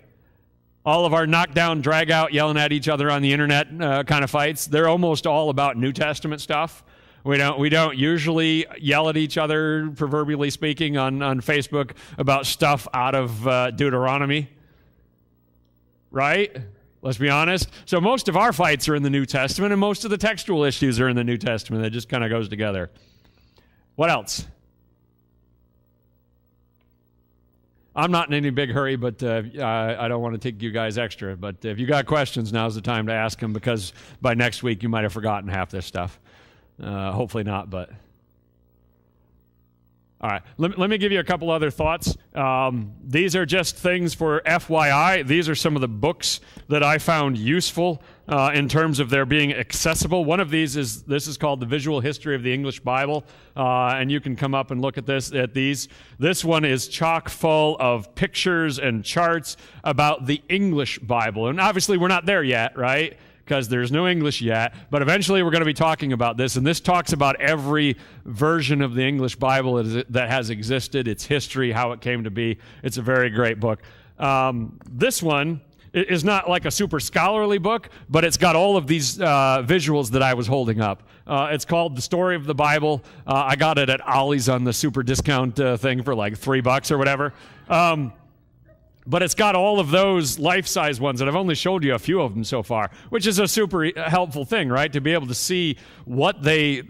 All of our knockdown, drag out, yelling at each other on the internet kind of fights, they're almost all about New Testament stuff. We don't usually yell at each other, proverbially speaking, on Facebook about stuff out of Deuteronomy, right? Let's be honest. So most of our fights are in the New Testament, and most of the textual issues are in the New Testament. It just kind of goes together. What else? I'm not in any big hurry, but I don't want to take you guys extra. But if you got questions, now's the time to ask them, because by next week you might have forgotten half this stuff. Hopefully not, but... All right, let me give you a couple other thoughts. These are just things for FYI. These are some of the books that I found useful in terms of their being accessible. One of these is called The Visual History of the English Bible, and you can come up and look at these. This one is chock full of pictures and charts about the English Bible. And obviously we're not there yet, right? Because there's no English yet, but eventually we're going to be talking about this, and this talks about every version of the English Bible that has existed, its history, how it came to be. It's a very great book. This one It is not like a super scholarly book, but it's got all of these visuals that I was holding up. It's called The Story of the Bible. I got it at Ollie's on the super discount thing for like $3 or whatever. But it's got all of those life-size ones, and I've only showed you a few of them so far, which is a super helpful thing, right? To be able to see what they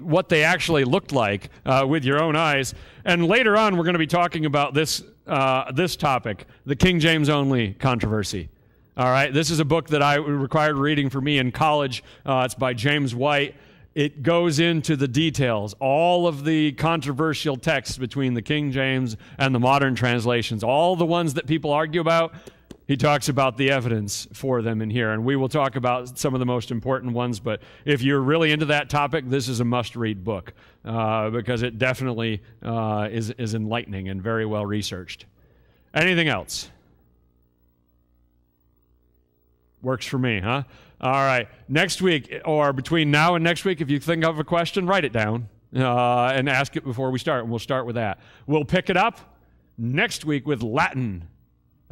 actually looked like with your own eyes. And later on, we're going to be talking about this topic, the King James only controversy. All right, this is a book that I required reading for me in college. It's by James White. It goes into the details, all of the controversial texts between the King James and the modern translations, all the ones that people argue about. He talks about the evidence for them in here, and we will talk about some of the most important ones, but if you're really into that topic, this is a must-read book because it definitely is enlightening and very well researched. Anything else? Works for me, huh? All right. Next week, or between now and next week, if you think of a question, write it down and ask it before we start. And we'll start with that. We'll pick it up next week with Latin.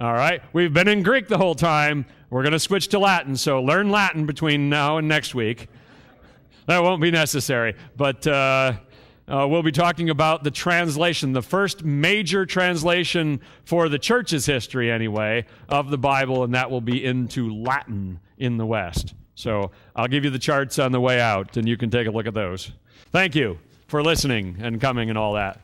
All right. We've been in Greek the whole time. We're going to switch to Latin. So learn Latin between now and next week. That won't be necessary. But we'll be talking about the translation, the first major translation for the church's history, anyway, of the Bible, and that will be into Latin in the West. So I'll give you the charts on the way out, and you can take a look at those. Thank you for listening and coming and all that.